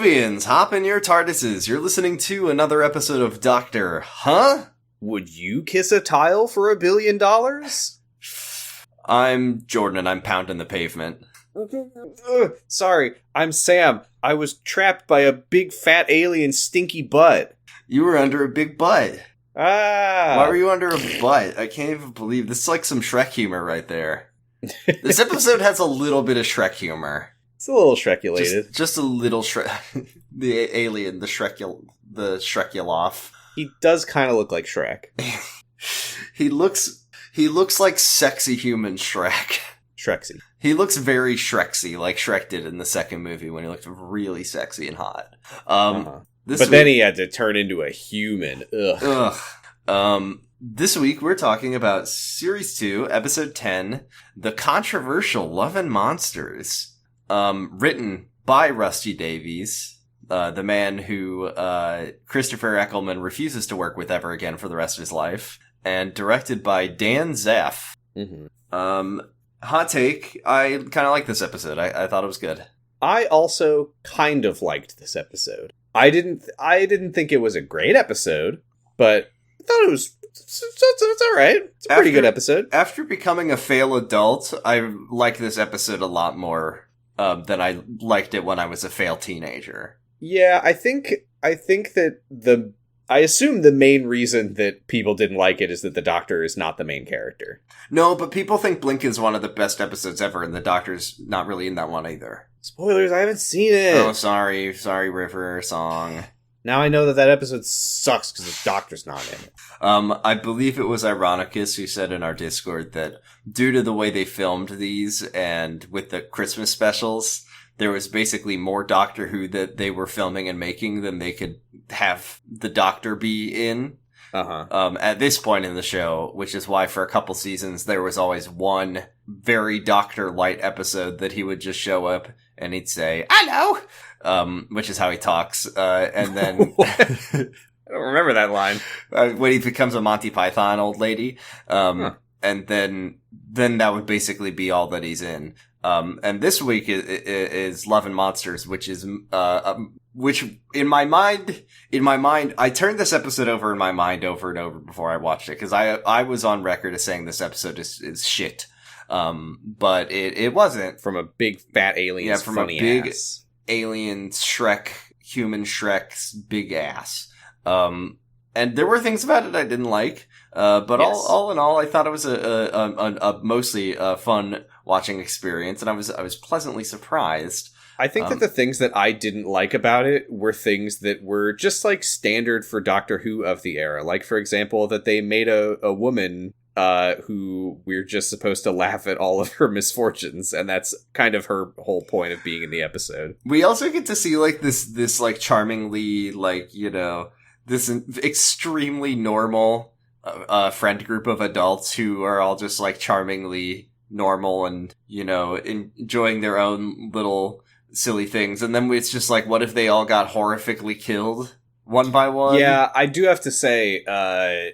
Plebeians, hop in your TARDISes. You're listening to another episode of Doctor Huh? Would you kiss a tile for $1 billion? I'm Jordan and I'm pounding the pavement. Sorry, I'm Sam. I was trapped by a big fat alien stinky butt. You were under a big butt. Ah. Why were you under a butt? I can't even believe this is like some Shrek humor right there. This episode has a little bit of Shrek humor. It's a little Shrek-ulated. Just a little Shrek. The alien, the Shrekulov. He does kind of look like Shrek. He looks like sexy human Shrek. Shreksy. He looks very Shreksy, like Shrek did in the second movie when he looked really sexy and hot. Then he had to turn into a human. Ugh. This week we're talking about Series 2, Episode 10, The Controversial Love and Monsters. Written by Rusty Davies, the man who Christopher Eccleston refuses to work with ever again for the rest of his life, and directed by Dan Zeff. Mm-hmm. Hot take, I kind of like this episode. I thought it was good. I also kind of liked this episode. I didn't think it was a great episode, but I thought it was it's all right. It's a pretty good episode. After becoming a fail adult, I like this episode a lot more than I liked it when I was a fail teenager. Yeah, I think that I assume the main reason that people didn't like it is that the Doctor is not the main character. No, but people think Blink is one of the best episodes ever, and the Doctor's not really in that one either. Spoilers, I haven't seen it. Oh, sorry, River Song. Now I know that episode sucks because the Doctor's not in it. I believe it was Ironicus who said in our Discord that due to the way they filmed these and with the Christmas specials, there was basically more Doctor Who that they were filming and making than they could have the Doctor be in. At this point in the show, which is why for a couple seasons there was always one very Doctor light episode that he would just show up and he'd say, "Hello!" Which is how he talks. And then I don't remember that line. When he becomes a Monty Python old lady. And then that would basically be all that he's in. And this week is Love and Monsters, which is, which in my mind, I turned this episode over in my mind over and over before I watched it, because I was on record as saying this episode is shit. But it wasn't. From a big fat alien's funny big ass. Alien Shrek, human Shrek's big ass. And there were things about it I didn't like. But yes. all in all, I thought it was a mostly fun watching experience, and I was pleasantly surprised. I think that the things that I didn't like about it were things that were just like standard for Doctor Who of the era. Like, for example, that they made a woman who we're just supposed to laugh at all of her misfortunes, and that's kind of her whole point of being in the episode. We also get to see like this like charmingly, like, you know, this extremely normal friend group of adults who are all just like charmingly normal and, you know, enjoying their own little silly things. And then it's just like, what if they all got horrifically killed one by one? Yeah, I do have to say,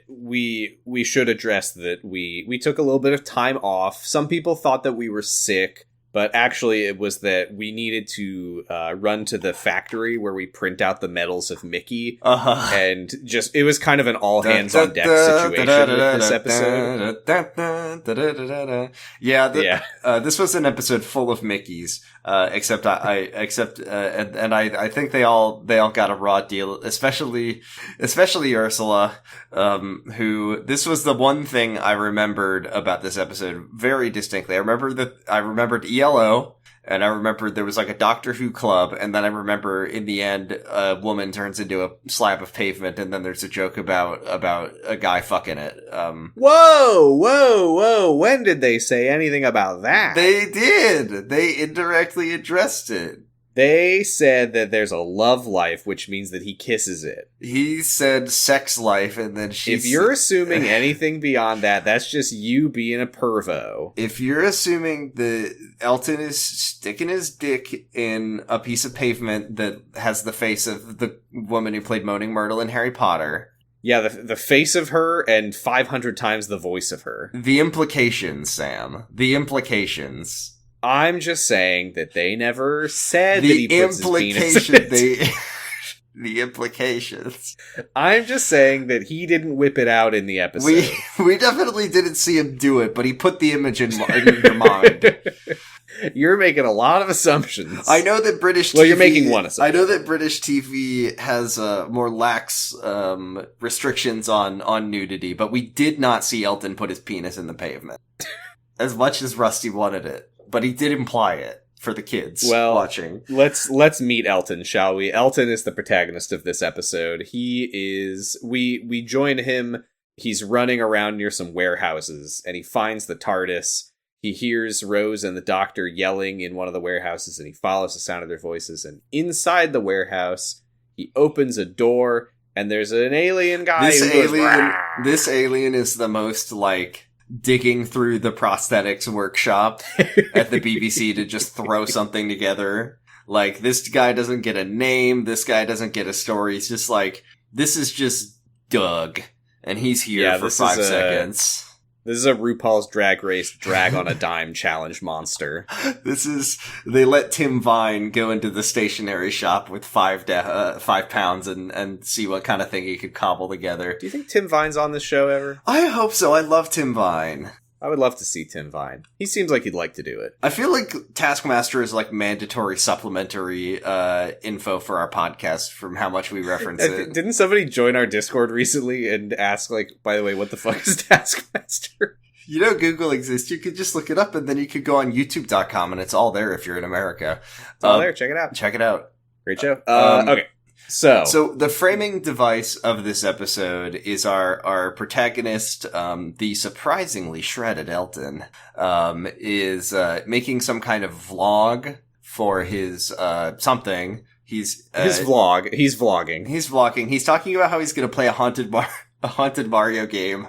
we should address that we took a little bit of time off. Some people thought that we were sick, but actually it was that we needed to run to the factory where we print out the medals of Mickey. And just, it was kind of an all-hands-on-deck situation with this episode. This was an episode full of Mickeys, except I think they all got a raw deal, especially Ursula, who, this was the one thing I remembered about this episode very distinctly. I remembered ELO, and I remembered there was like a Doctor Who club, and then I remember in the end a woman turns into a slab of pavement, and then there's a joke about a guy fucking it. Whoa! When did they say anything about that? They did. They indirectly addressed it. They said that there's a love life, which means that he kisses it. He said sex life, and then she... If you're assuming anything beyond that, that's just you being a pervo. If you're assuming that Elton is sticking his dick in a piece of pavement that has the face of the woman who played Moaning Myrtle in Harry Potter... Yeah, the face of her and 500 times the voice of her. The implications, Sam. The implications... I'm just saying that they never said that he puts his penis in it. The implications. I'm just saying that he didn't whip it out in the episode. We definitely didn't see him do it, but he put the image in your mind. You're making a lot of assumptions. I know that British TV... Well, you're making one assumption. I know that British TV has more lax restrictions on nudity, but we did not see Elton put his penis in the pavement. As much as Rusty wanted it. But he did imply it. For the kids watching. Let's meet Elton, shall we? Elton is the protagonist of this episode. He is... We join him. He's running around near some warehouses, and he finds the TARDIS. He hears Rose and the Doctor yelling in one of the warehouses, and he follows the sound of their voices. And inside the warehouse, he opens a door, and there's an alien guy This alien is the most, like... digging through the prosthetics workshop at the BBC to just throw something together. Like, this guy doesn't get a name, this guy doesn't get a story, he's just like, this is just Doug, and he's here for 5 seconds. This is a RuPaul's Drag Race drag on a dime challenge monster. They let Tim Vine go into the stationery shop with 5 pounds and see what kind of thing he could cobble together. Do you think Tim Vine's on this show ever? I hope so. I love Tim Vine. I would love to see Tim Vine. He seems like he'd like to do it. I feel like Taskmaster is like mandatory supplementary info for our podcast from how much we reference it. Didn't somebody join our Discord recently and ask, like, by the way, what the fuck is Taskmaster? You know Google exists. You could just look it up, and then you could go on youtube.com, and it's all there if you're in America. It's all there. Check it out. Check it out. Great show. Okay. So the framing device of this episode is our protagonist, the surprisingly shredded Elton, is making some kind of vlog for his something. His vlog. He's vlogging. He's vlogging. He's talking about how he's going to play a haunted Mario game.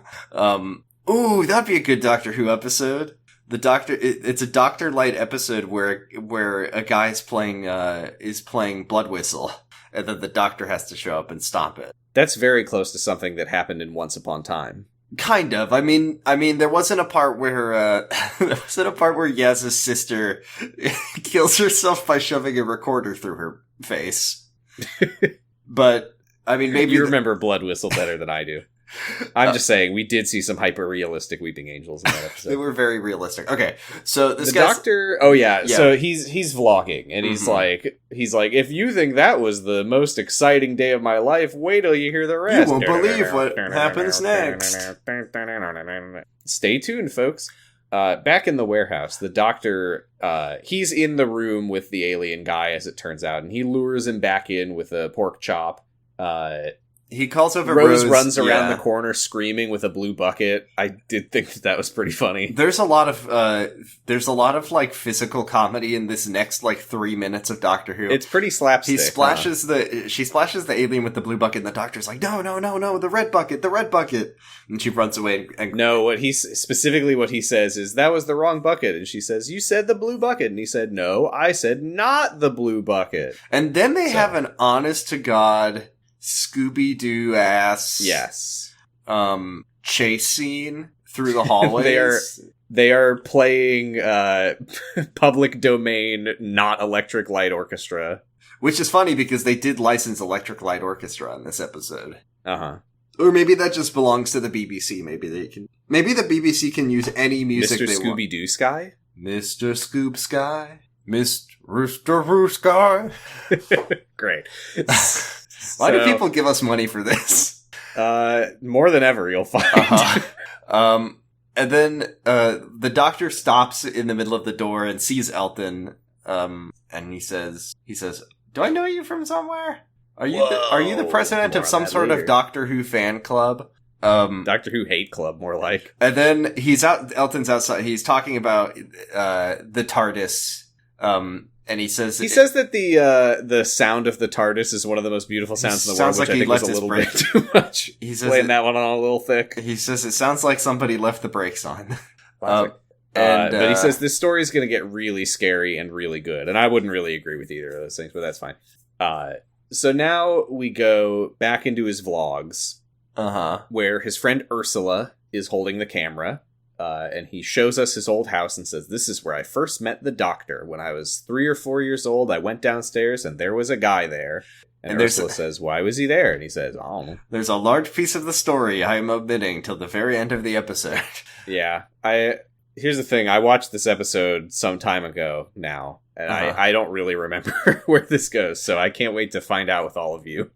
Ooh, that'd be a good Doctor Who episode. The Doctor, it's a Doctor Light episode where a guy is playing Blood Whistle. And then the Doctor has to show up and stop it. That's very close to something that happened in Once Upon Time. Kind of. I mean, there wasn't a part where Yaz's sister kills herself by shoving a recorder through her face. But I mean, maybe you remember Blood Whistle better than I do. I'm just saying, we did see some hyper-realistic weeping angels in that episode. They were very realistic. Okay, so the Doctor... Oh, yeah. So he's vlogging, and he's like, if you think that was the most exciting day of my life, wait till you hear the rest. You won't believe what happens next. Stay tuned, folks. Back in the warehouse, the Doctor, he's in the room with the alien guy, as it turns out, and he lures him back in with a pork chop. He calls over Rose runs around the corner screaming with a blue bucket. I did think that was pretty funny. There's a lot of like physical comedy in this next like 3 minutes of Doctor Who. It's pretty slapstick. She splashes the alien with the blue bucket, and the Doctor's like, no, the red bucket. And she runs away and no, what he says is, that was the wrong bucket. And she says, you said the blue bucket. And he said, no, I said not the blue bucket. And then they have an honest to God Scooby-Doo ass chase scene through the hallways. They are playing public domain, not Electric Light Orchestra. Which is funny because they did license Electric Light Orchestra in this episode. Uh-huh. Or maybe that just belongs to the BBC. Maybe the BBC can use any music Mr. they want. Mr. Scooby-Doo Sky? Mr. Scoop Sky. Mr. Rooster Roo Sky. Great. Why do people give us money for this? More than ever, you'll find. Uh-huh. And then the Doctor stops in the middle of the door and sees Elton, and he says, "Do I know you from somewhere? Are you the president of some sort of Doctor Who fan club?" Doctor Who hate club, more like. And then Elton's outside. He's talking about the TARDIS. And he says that the sound of the TARDIS is one of the most beautiful sounds in the world, which I think was a little bit too much. He says playing that one on a little thick. He says it sounds like somebody left the brakes on. But he says this story is going to get really scary and really good, and I wouldn't really agree with either of those things, but that's fine. So now we go back into his vlogs, where his friend Ursula is holding the camera. and he shows us his old house and says, "This is where I first met the doctor. When I was 3 or 4 years old, I went downstairs and there was a guy there." And Ursula says, "Why was he there?" And he says, "I don't know." There's a large piece of the story I am omitting till the very end of the episode. Yeah. Here's the thing. I watched this episode some time ago now, and I don't really remember where this goes, so I can't wait to find out with all of you.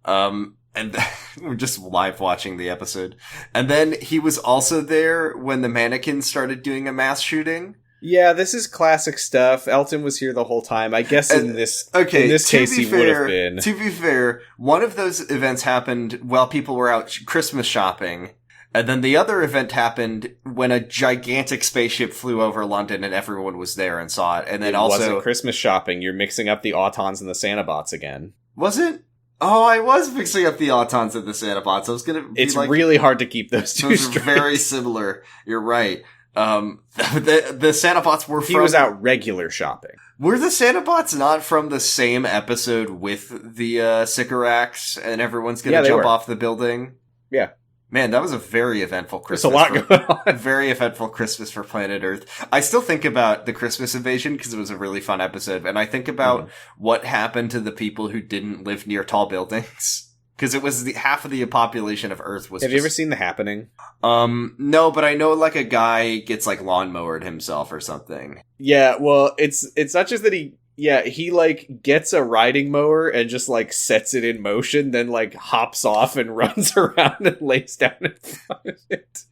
And we're just live watching the episode. And then he was also there when the mannequins started doing a mass shooting. Yeah, this is classic stuff. Elton was here the whole time. I guess in this case he would have been. To be fair, one of those events happened while people were out Christmas shopping. And then the other event happened when a gigantic spaceship flew over London and everyone was there and saw it. And then it also... wasn't Christmas shopping. You're mixing up the Autons and the Sanabots again. Was it? Oh, I was mixing up the Autons and the Sanabots. I was gonna be It's really hard to keep those two those straight. are very similar. You're right. The Sanabots were from... He was out regular shopping. Were the Sanabots not from the same episode with the Sycorax and everyone's gonna jump off the building? Yeah. Man, that was a very eventful Christmas. There's a lot going on. Very eventful Christmas for planet Earth. I still think about the Christmas invasion because it was a really fun episode. And I think about what happened to the people who didn't live near tall buildings. Because it was half of the population of Earth was Have you ever seen The Happening? No, but I know like a guy gets like lawnmowered himself or something. Yeah, well, it's not just that he like gets a riding mower and just like sets it in motion, then like hops off and runs around and lays down in front of it.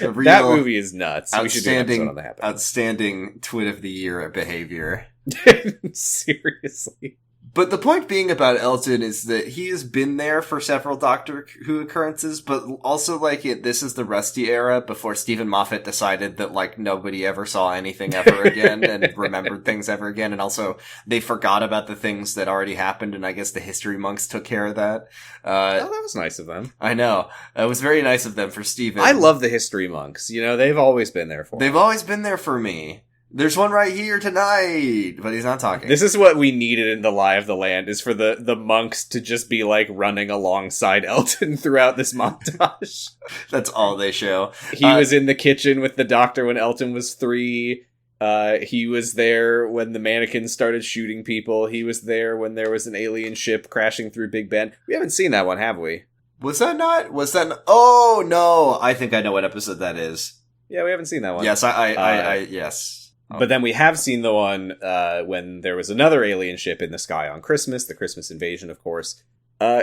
That movie is nuts. We should do an episode on The Happening. Outstanding Twit of the Year behavior. Seriously. But the point being about Elton is that he has been there for several Doctor Who occurrences, but also, like, this is the Rusty era before Stephen Moffat decided that, like, nobody ever saw anything ever again and remembered things ever again, and also they forgot about the things that already happened, and I guess the History Monks took care of that. That was nice of them. I know. It was very nice of them for Stephen. I love the History Monks. You know, they've always been there for me. They've always been there for me. There's one right here tonight, but he's not talking. This is what we needed in The Lie of the Land, is for the monks to just be, like, running alongside Elton throughout this montage. That's all they show. He was in the kitchen with the Doctor when Elton was 3. He was there when the mannequins started shooting people. He was there when there was an alien ship crashing through Big Ben. We haven't seen that one, have we? Was that not? Oh, no. I think I know what episode that is. Yeah, we haven't seen that one. Yes, yes. But then we have seen the one when there was another alien ship in the sky on Christmas, the Christmas invasion, of course.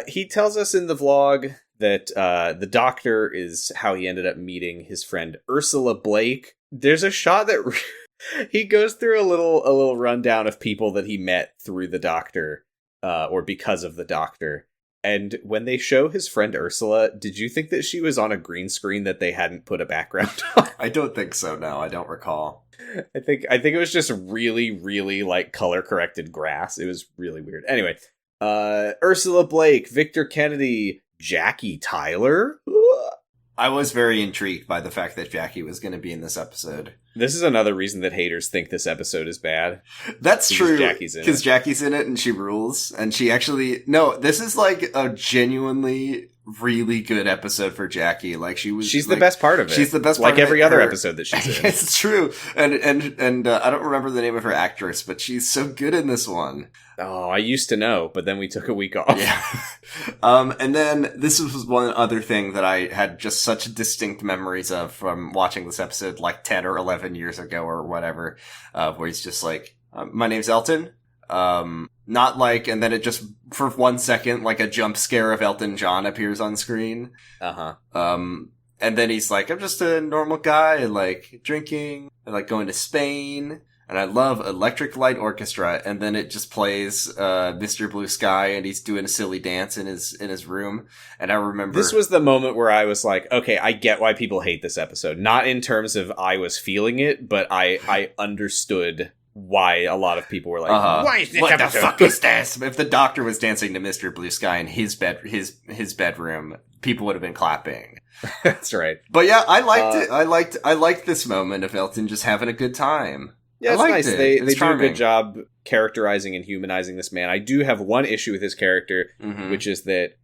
He tells us in the vlog that the Doctor is how he ended up meeting his friend Ursula Blake. There's a shot that he goes through a little rundown of people that he met through the Doctor, or because of the Doctor. And when they show his friend Ursula, did you think that she was on a green screen that they hadn't put a background on? I don't think so, no. I don't recall. I think it was just really, really, like, color-corrected grass. It was really weird. Anyway, Ursula Blake, Victor Kennedy, Jackie Tyler. I was very intrigued by the fact that Jackie was going to be in this episode. This is another reason that haters think this episode is bad. That's true. Because Jackie's in it and she rules. And she actually... No, this is like a genuinely really good episode for Jackie. Like she's the best part of it. She's the best part like of every it. other episode that she's in. It's true. And I don't remember the name of her actress, but she's so good in this one. Oh, I used to know, but then we took a week off. Yeah. And then this was one other thing that I had just such distinct memories of from watching this episode like 10 or 11 years ago or whatever, where he's just like, my name's Elton. Not like, and then it just, for 1 second, like a jump scare of Elton John appears on screen. Uh-huh. And then he's like, I'm just a normal guy, I like drinking, I like going to Spain, and I love Electric Light Orchestra. And then it just plays, Mr. Blue Sky, and he's doing a silly dance in his room. And I remember... This was the moment where I was like, okay, I get why people hate this episode. Not in terms of I was feeling it, but I understood why a lot of people were like, why is this what episode? The fuck is this? If the Doctor was dancing to Mr. Blue Sky in his bedroom, people would have been clapping. That's right. But yeah, I liked it. I liked this moment of Elton just having a good time. Yeah, it's nice. They do charming. a good job characterizing and humanizing this man. I do have one issue with his character, which is that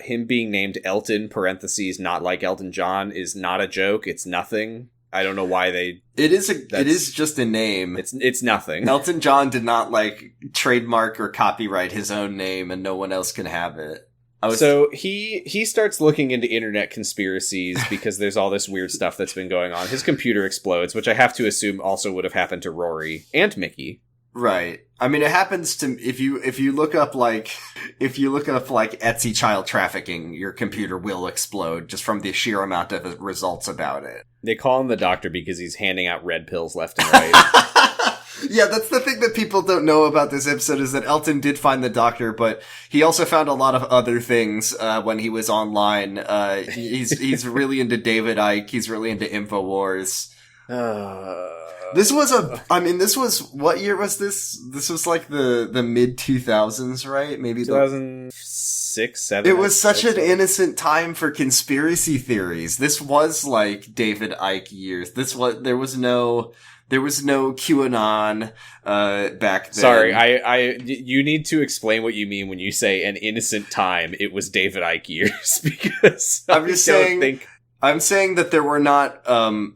him being named Elton, parentheses, not like Elton John, is not a joke. It's nothing. I don't know why they... It is just a name. It's nothing. Elton John did not, like, trademark or copyright his own name, and no one else can have it. So he starts looking into internet conspiracies because there's all this weird stuff that's been going on. His computer explodes, which I have to assume also would have happened to Rory and Mickey. Right. I mean, it happens to if you look up like Etsy child trafficking, your computer will explode just from the sheer amount of results about it. They call him the doctor because he's handing out red pills left and right. Yeah, that's the thing that people don't know about this episode is that Elton did find the doctor, but he also found a lot of other things when he was online. He's really into David Icke. He's really into InfoWars. This was what year was this? This was like the mid 2000s, right? Maybe 2006, 7. It was such an innocent time for conspiracy theories. This was like David Icke years. There was no QAnon back then. Sorry, you need to explain what you mean when you say an innocent time. It was David Icke years because I'm saying that there were not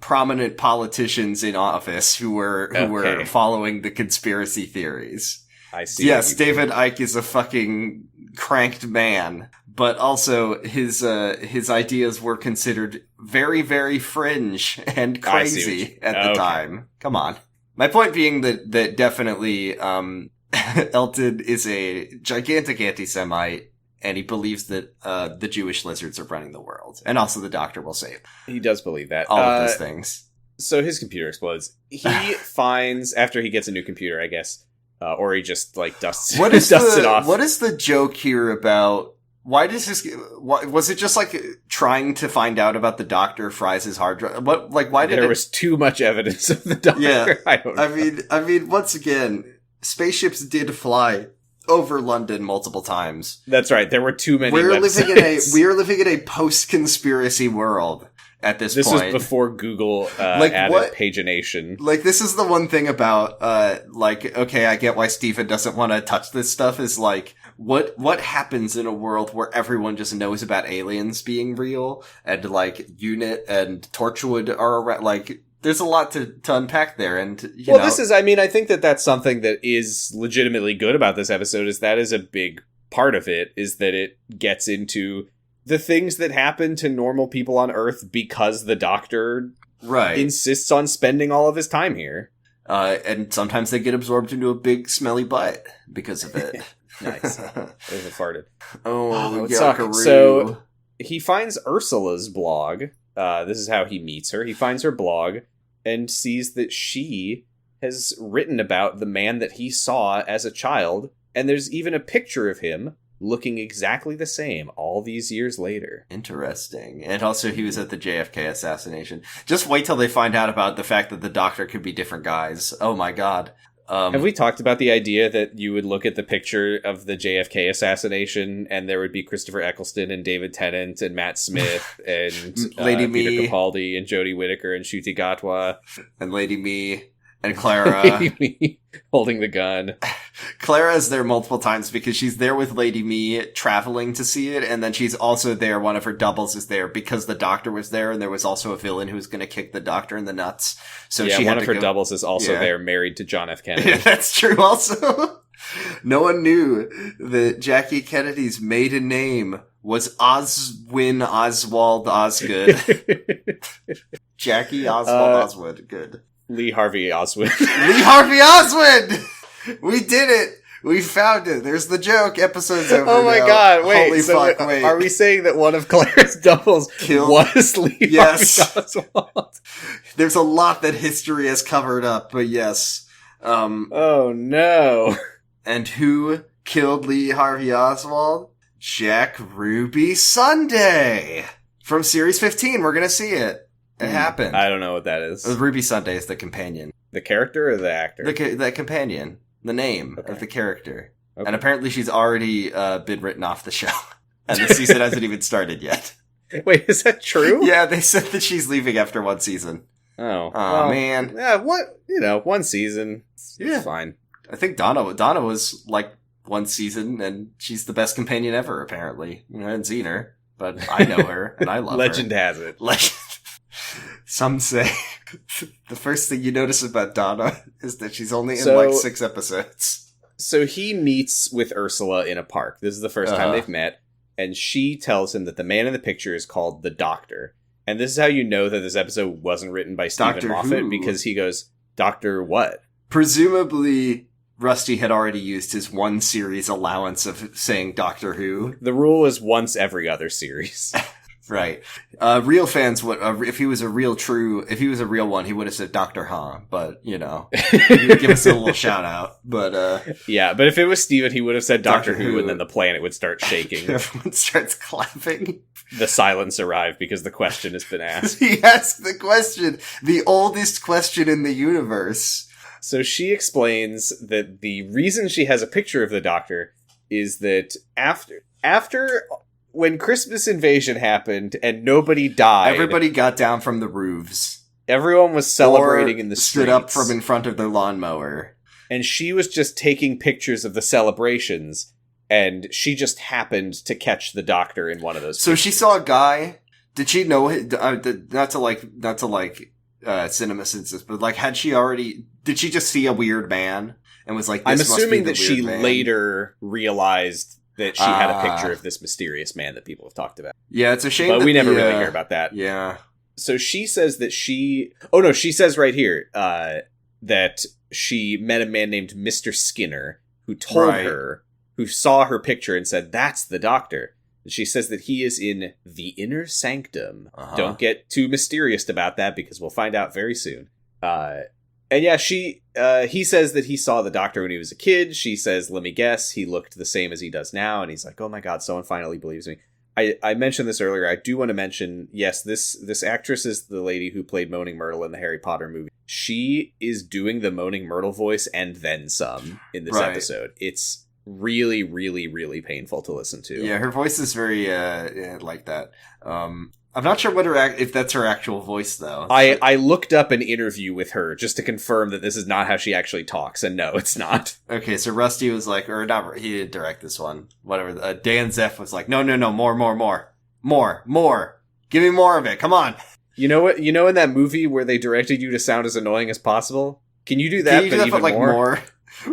prominent politicians in office who were following the conspiracy theories. I see. Yes, David Icke is a fucking cranked man, but also his ideas were considered very, very fringe and crazy at the time. Come on. My point being that definitely Elton is a gigantic anti-Semite. And he believes that the Jewish lizards are running the world. And also the doctor will save. He does believe that. All of those things. So his computer explodes. He finds, after he gets a new computer, I guess, or he just, like, dusts it off. What is the joke here about... Why does this... was it just, like, trying to find out about the doctor fries his hard drive? There was too much evidence of the doctor. Yeah. I don't know. I mean, once again, spaceships did fly over London multiple times. That's right. There were too many We are living in a post-conspiracy world at this point. This was before Google added pagination. Like, this is the one thing about, okay, I get why Stephen doesn't want to touch this stuff, is like, what happens in a world where everyone just knows about aliens being real, and, like, UNIT and Torchwood are around, like... There's a lot to unpack there, and, you know... I think that's something that is legitimately good about this episode, is that is a big part of it, is that it gets into the things that happen to normal people on Earth because the doctor insists on spending all of his time here. And sometimes they get absorbed into a big smelly butt because of it. Nice. There's a farted. Oh, so he finds Ursula's blog. This is how he meets her. He finds her blog and sees that she has written about the man that he saw as a child, and there's even a picture of him looking exactly the same all these years later. Interesting. And also he was at the JFK assassination. Just wait till they find out about the fact that the doctor could be different guys. Oh my god. Have we talked about the idea that you would look at the picture of the JFK assassination and there would be Christopher Eccleston and David Tennant and Matt Smith and Lady Peter Me. Capaldi and Jodie Whittaker and Ncuti Gatwa and Lady Me and Clara. Lady Me holding the gun. Clara is there multiple times because she's there with Lady Me traveling to see it, and then she's also there, one of her doubles is there because the doctor was there, and there was also a villain who was going to kick the doctor in the nuts. So yeah, she one of her doubles is also there, married to John F. Kennedy. Yeah, that's true also. No one knew that Jackie Kennedy's maiden name was Oswin Oswald Osgood. Jackie Oswald Osgood. Good. Lee Harvey Oswald. Lee Harvey Oswald! We did it! We found it. There's the joke. Episode's over. Oh my now. god, wait. Holy fuck, wait. Are we saying that one of Claire's doubles was Lee Harvey Oswald? There's a lot that history has covered up, but yes. Oh no. And who killed Lee Harvey Oswald? Jack Ruby Sunday! From Series 15. We're gonna see it. It happened. I don't know what that is. Ruby Sunday is the companion. The character or the actor? The companion. The name of the character. Okay. And apparently she's already been written off the show. And the season hasn't even started yet. Wait, is that true? Yeah, they said that she's leaving after one season. Oh. Well, man. Yeah, one season. Yeah. It's fine. I think Donna was like one season, and she's the best companion ever, apparently. I haven't seen her, but I know her, and I love Legend has it. Some say. The first thing you notice about Donna is that she's only in, 6 episodes. So he meets with Ursula in a park. This is the first time they've met. And she tells him that the man in the picture is called the Doctor. And this is how you know that this episode wasn't written by Stephen Moffat, because he goes, Doctor what? Presumably, Rusty had already used his 1 series allowance of saying Doctor Who. The rule is once every other series. Right. Real fans would, if he was a real one, he would have said Dr. Han, but, he would give us a little shout out. But, yeah, but if it was Steven, he would have said Doctor Who, and then the planet would start shaking. Everyone starts clapping. The silence arrived because the question has been asked. He asked the question, the oldest question in the universe. So she explains that the reason she has a picture of the Doctor is that after when Christmas Invasion happened and nobody died, everybody got down from the roofs. Everyone was celebrating in the streets. Stood up from in front of their lawnmower. And she was just taking pictures of the celebrations, and she just happened to catch the Doctor in one of those pictures. She saw a guy. Did she know not to cinema senses, but did she just see a weird man and was like, this I'm must assuming be the that she man? later realized that she had a picture of this mysterious man that people have talked about. Yeah, it's a shame. But we never really hear about that. Yeah. So she says that she says right here that she met a man named Mr. Skinner who told her, who saw her picture and said, that's the Doctor. And she says that he is in the inner sanctum. Don't get too mysterious about that because we'll find out very soon. And yeah, he says that he saw the Doctor when he was a kid. She says, let me guess, he looked the same as he does now. And he's like, oh my God, someone finally believes me. I mentioned this earlier. I do want to mention, yes, this actress is the lady who played Moaning Myrtle in the Harry Potter movie. She is doing the Moaning Myrtle voice and then some in this episode. It's really, really, really painful to listen to. Yeah, her voice is very like that. I'm not sure if that's her actual voice, though. I looked up an interview with her just to confirm that this is not how she actually talks, and no, it's not. Okay, so Rusty was like, or not, he didn't direct this one. Whatever. Dan Zeff was like, no, more. Give me more of it. Come on. You know what? You know in that movie where they directed you to sound as annoying as possible? Can you do that? Can you do that, even but more?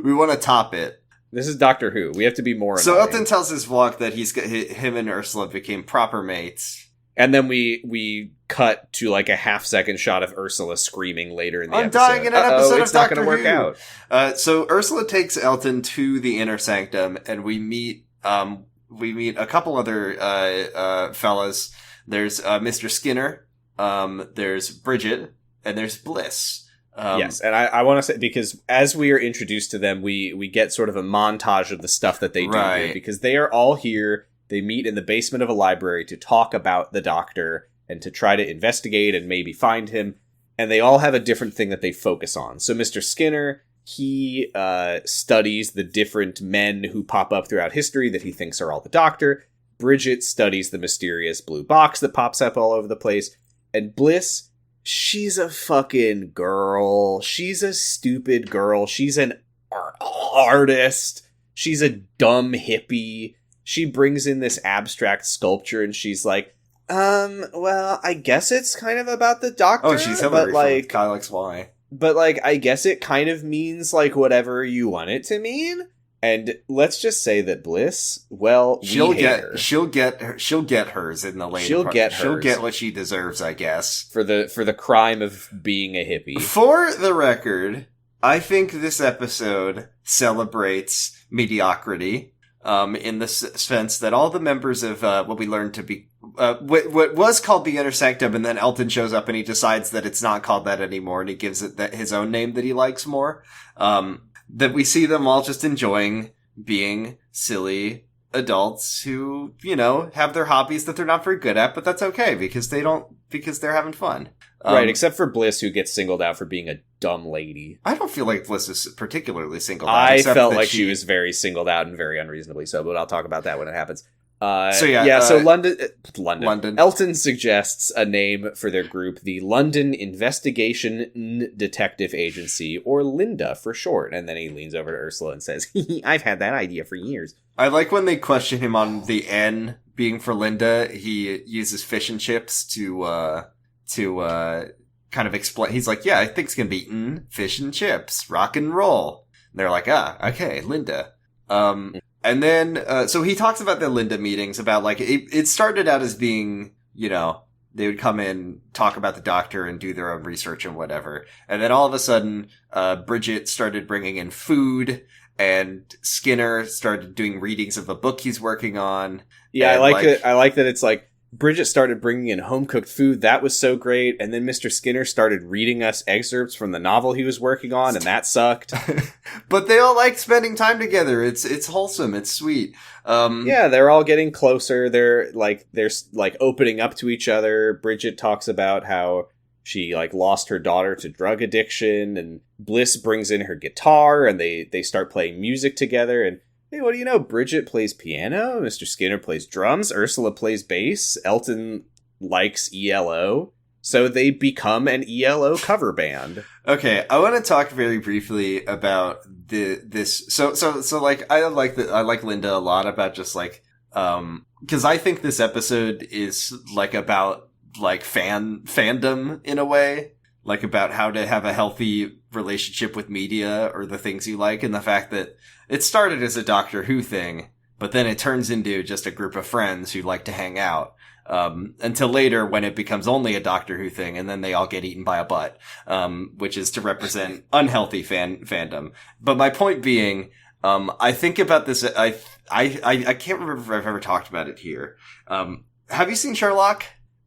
We want to top it. This is Doctor Who. We have to be more annoying. So Elton tells his vlog that him and Ursula became proper mates. And then we cut to like a half-second shot of Ursula screaming later in the episode. I'm dying in an episode it's of not Doctor going to work out. So Ursula takes Elton to the inner sanctum, and we meet a couple other fellas. There's Mr. Skinner, there's Bridget, and there's Bliss. Yes, and I want to say, because as we are introduced to them, we get sort of a montage of the stuff that they do here, because they are all here. They meet in the basement of a library to talk about the Doctor and to try to investigate and maybe find him. And they all have a different thing that they focus on. So Mr. Skinner, he studies the different men who pop up throughout history that he thinks are all the Doctor. Bridget studies the mysterious blue box that pops up all over the place. And Bliss, she's a fucking girl. She's a stupid girl. She's an artist. She's a dumb hippie. She brings in this abstract sculpture and she's like, well, I guess it's kind of about the Doctor. Oh, she's Hillary from Kyle XY. But, like, I guess it kind of means, like, whatever you want it to mean. And let's just say that Bliss, well, she'll get hers in the later She'll get what she deserves, I guess. For the crime of being a hippie. For the record, I think this episode celebrates mediocrity. In the sense that all the members of what we learned to be what was called the Inner Sanctum, and then Elton shows up and he decides that it's not called that anymore, and he gives it his own name that he likes more. That we see them all just enjoying being silly adults who, have their hobbies that they're not very good at, but that's okay because they're having fun. Right, except for Bliss, who gets singled out for being a dumb lady. I don't feel like Bliss is particularly singled out. I felt like she was very singled out and very unreasonably so, but I'll talk about that when it happens. So London. Elton suggests a name for their group, the London Investigation Detective Agency, or Linda for short. And then he leans over to Ursula and says, I've had that idea for years. I like when they question him on the N being for Linda. He uses fish and chips to kind of explain. He's like, yeah, I think it's gonna be fish and chips, rock and roll. And they're like, okay, Linda. And then, so he talks about the Linda meetings about like, it started out as being, they would come in, talk about the doctor and do their own research and whatever. And then all of a sudden, Bridget started bringing in food and Skinner started doing readings of a book he's working on. Yeah, I like it. I like that it's like, Bridget started bringing in home-cooked food. That was so great. And then Mr. Skinner started reading us excerpts from the novel he was working on, and that sucked. But they all like spending time together. It's wholesome. It's sweet. Yeah, they're all getting closer. They're opening up to each other. Bridget talks about how she lost her daughter to drug addiction, and Bliss brings in her guitar, and they start playing music together, and hey, what do you know? Bridget plays piano, Mr. Skinner plays drums, Ursula plays bass, Elton likes ELO, so they become an ELO cover band. Okay, I want to talk very briefly about this. So I like Linda a lot about just because I think this episode is about fandom in a way. About how to have a healthy relationship with media or the things you like, and the fact that it started as a Doctor Who thing, but then it turns into just a group of friends who like to hang out, until later when it becomes only a Doctor Who thing, and then they all get eaten by a butt, which is to represent unhealthy fandom. But my point being, I think about this, I can't remember if I've ever talked about it here. Have you seen Sherlock?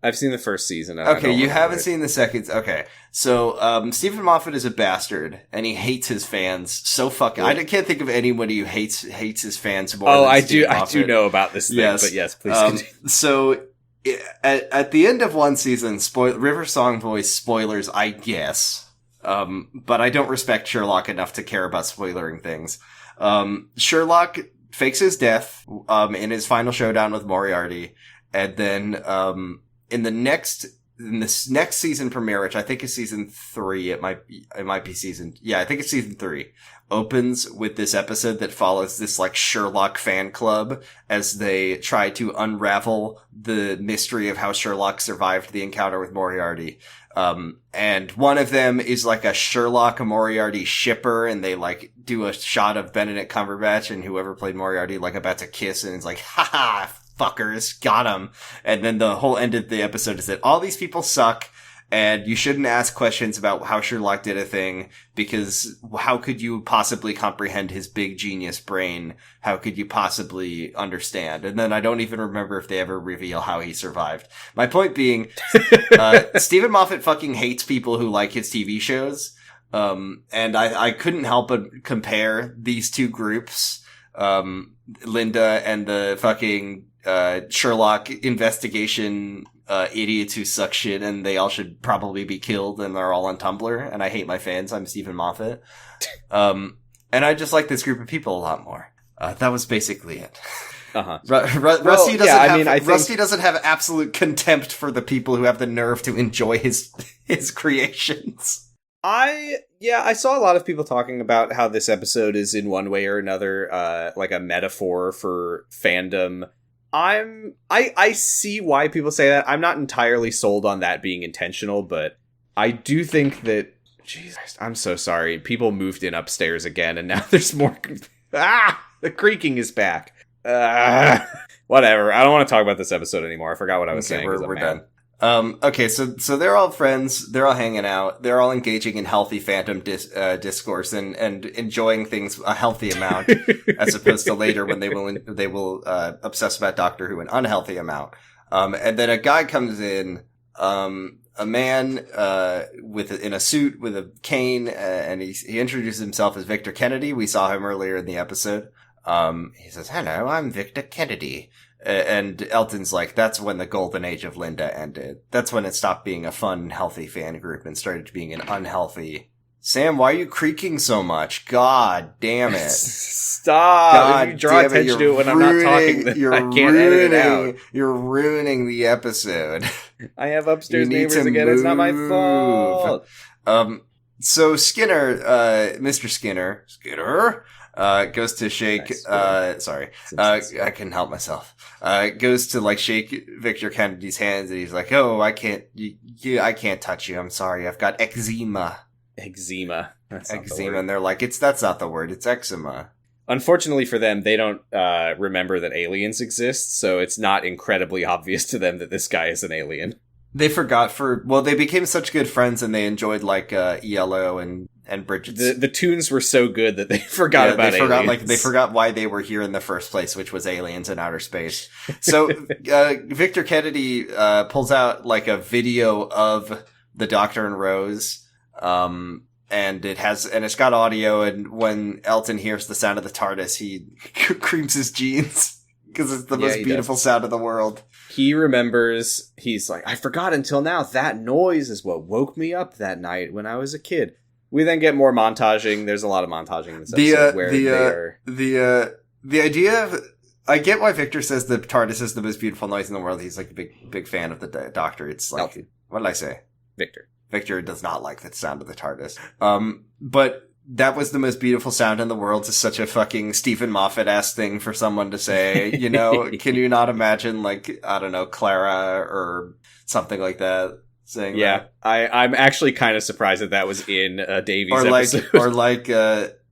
I've seen the first season. Okay, you haven't seen the second. Okay, so Stephen Moffat is a bastard, and he hates his fans so fucking. Yeah. I can't think of anybody who hates his fans more. Oh, I do know about this thing. Yes. But yes, please continue. So at the end of one season, River Song Voice spoilers, I guess. But I don't respect Sherlock enough to care about spoilering things. Sherlock fakes his death in his final showdown with Moriarty, and then in this next season premiere, which I think is season 3, it might be season, I think it's season 3, opens with this episode that follows this Sherlock fan club as they try to unravel the mystery of how Sherlock survived the encounter with Moriarty. And one of them is a Sherlock Moriarty shipper, and they do a shot of Benedict Cumberbatch and whoever played Moriarty about to kiss, and it's haha, fuckers, got him. And then the whole end of the episode is that all these people suck, and you shouldn't ask questions about how Sherlock did a thing, because how could you possibly comprehend his big genius brain? How could you possibly understand? And then I don't even remember if they ever reveal how he survived. My point being, Stephen Moffat fucking hates people who like his TV shows. And I couldn't help but compare these two groups, Linda and the fucking Sherlock investigation idiots who suck shit, and they all should probably be killed, and they're all on Tumblr, and I hate my fans. I'm Stephen Moffat. And I just like this group of people a lot more. That was basically it. Uh-huh. Rusty doesn't have absolute contempt for the people who have the nerve to enjoy his creations. I saw a lot of people talking about how this episode is in one way or another a metaphor for fandom. I see why people say that. I'm not entirely sold on that being intentional, but I do think that, Jesus, I'm so sorry. People moved in upstairs again, and now there's more. The creaking is back. Whatever. I don't want to talk about this episode anymore. I forgot what I was saying. We're done. Okay, so they're all friends, they're all hanging out, they're all engaging in healthy phantom discourse and enjoying things a healthy amount, as opposed to later when they will obsess about Doctor Who an unhealthy amount. And then a guy comes in, a man in a suit with a cane, and he introduces himself as Victor Kennedy. We saw him earlier in the episode. He says, "Hello, I'm Victor Kennedy." And Elton's like, that's when the golden age of Linda ended. That's when it stopped being a fun, healthy fan group and started being an unhealthy. Sam, why are you creaking so much? God damn it. Stop. God, you draw attention to it when I'm not talking. I can't edit it out. You're ruining the episode. I have upstairs neighbors again. It's not my fault. So Skinner, Mr. Skinner, Goes to shake, Nice. sorry, Simpsons. I couldn't help myself. Goes to like shake Victor Kennedy's hands and he's like, oh, I can't, I can't touch you. I'm sorry. I've got eczema. Eczema. That's not the Eczema. word. And they're like, that's not the word. It's eczema. Unfortunately for them, they don't remember that aliens exist, so it's not incredibly obvious to them that this guy is an alien. They forgot they became such good friends and they enjoyed like, ELO and Bridget's. The tunes were so good that they forgot about aliens. They forgot why they were here in the first place, which was aliens in outer space. So, Victor Kennedy, pulls out like a video of the Doctor and Rose, and it's got audio, and when Elton hears the sound of the TARDIS, he creams his jeans, because it's the most beautiful sound in the world. He remembers, he's like, I forgot until now, that noise is what woke me up that night when I was a kid. We then get more montaging. There's a lot of montaging in this episode where they are... The idea of... I get why Victor says the TARDIS is the most beautiful noise in the world. He's like a big fan of the Doctor. It's like... Elton. What did I say? Victor. Victor does not like the sound of the TARDIS. But that was the most beautiful sound in the world is such a fucking Stephen Moffat-ass thing for someone to say, you know? Can you not imagine, like, I don't know, Clara or something like that saying that? I'm actually kind of surprised that was in Davies' episode. Or like,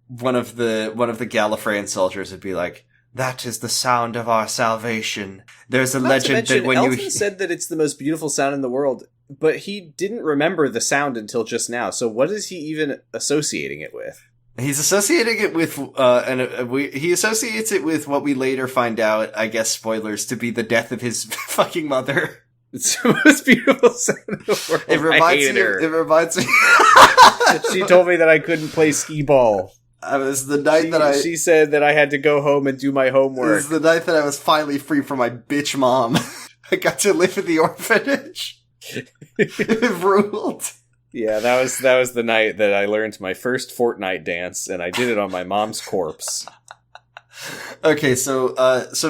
one of the Gallifreyan soldiers would be like, that is the sound of our salvation. There's a legend that when Elton said that it's the most beautiful sound in the world, but he didn't remember the sound until just now. So what is he even associating it with? He's associating it with, he associates it with what we later find out, I guess spoilers, to be the death of his fucking mother. It's the most beautiful sound in the world. It reminds me. She told me that I couldn't play skee ball. It was the night she said that I had to go home and do my homework. It was the night that I was finally free from my bitch mom. I got to live in the orphanage. It ruled. Yeah, that was the night that I learned my first Fortnite dance, and I did it on my mom's corpse. Okay, so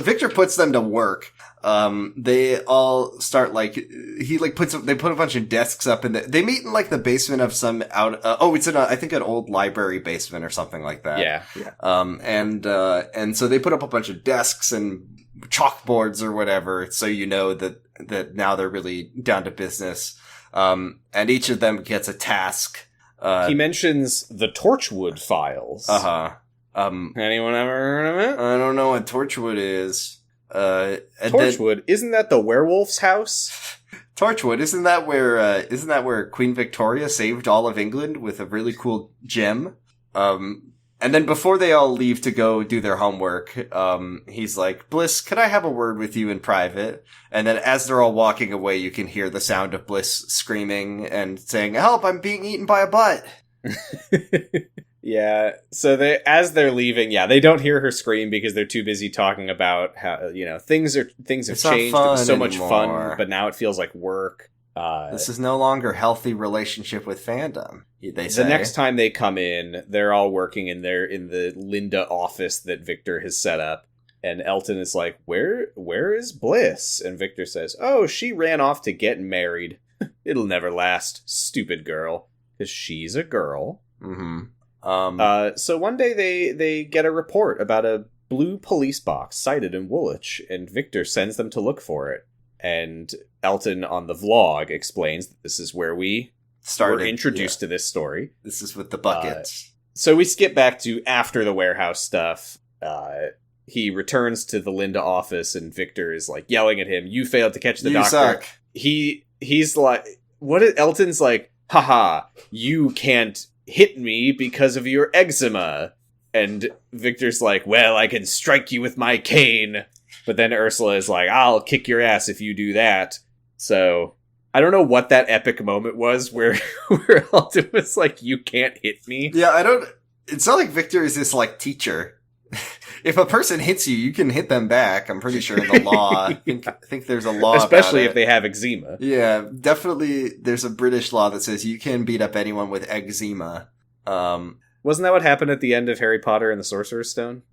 Victor puts them to work. They all start they put a bunch of desks up in they meet in like the basement of some it's in I think an old library basement or something like that. Yeah. And so they put up a bunch of desks and chalkboards or whatever, so you know that now they're really down to business. And each of them gets a task. He mentions the Torchwood files. Anyone ever heard of it? I don't know what Torchwood is. Torchwood, isn't that the werewolf's house? Torchwood, isn't that where Queen Victoria saved all of England with a really cool gem? And then before they all leave to go do their homework, he's like, Bliss, could I have a word with you in private? And then as they're all walking away, you can hear the sound of Bliss screaming and saying, help, I'm being eaten by a butt. Yeah, so as they're leaving, they don't hear her scream because they're too busy talking about how, things have changed. It was so much fun, but now it feels like work. This is no longer healthy relationship with fandom, they say. The next time they come in, they're all working in the Linda office that Victor has set up. And Elton is like, where is Bliss? And Victor says, oh, she ran off to get married. It'll never last, stupid girl. Because she's a girl. Mm-hmm. So one day they get a report about a blue police box sighted in Woolwich, and Victor sends them to look for it. And Elton on the vlog explains that this is where we were introduced to this story. This is with the buckets. So we skip back to after the warehouse stuff. He returns to the Linda office, and Victor is like yelling at him, "You failed to catch the doctor." Suck. He's like, what is Elton's like? Haha, you can't hit me because of your eczema. And Victor's like, well, I can strike you with my cane. But then Ursula is like, I'll kick your ass if you do that. So I don't know what that epic moment was where Elton was like, you can't hit me. Yeah, it's not like Victor is this like teacher. If a person hits you, you can hit them back. I'm pretty sure in the law. I think there's a law especially about if they have eczema. Yeah, definitely there's a British law that says you can beat up anyone with eczema. Wasn't that what happened at the end of Harry Potter and the Sorcerer's Stone?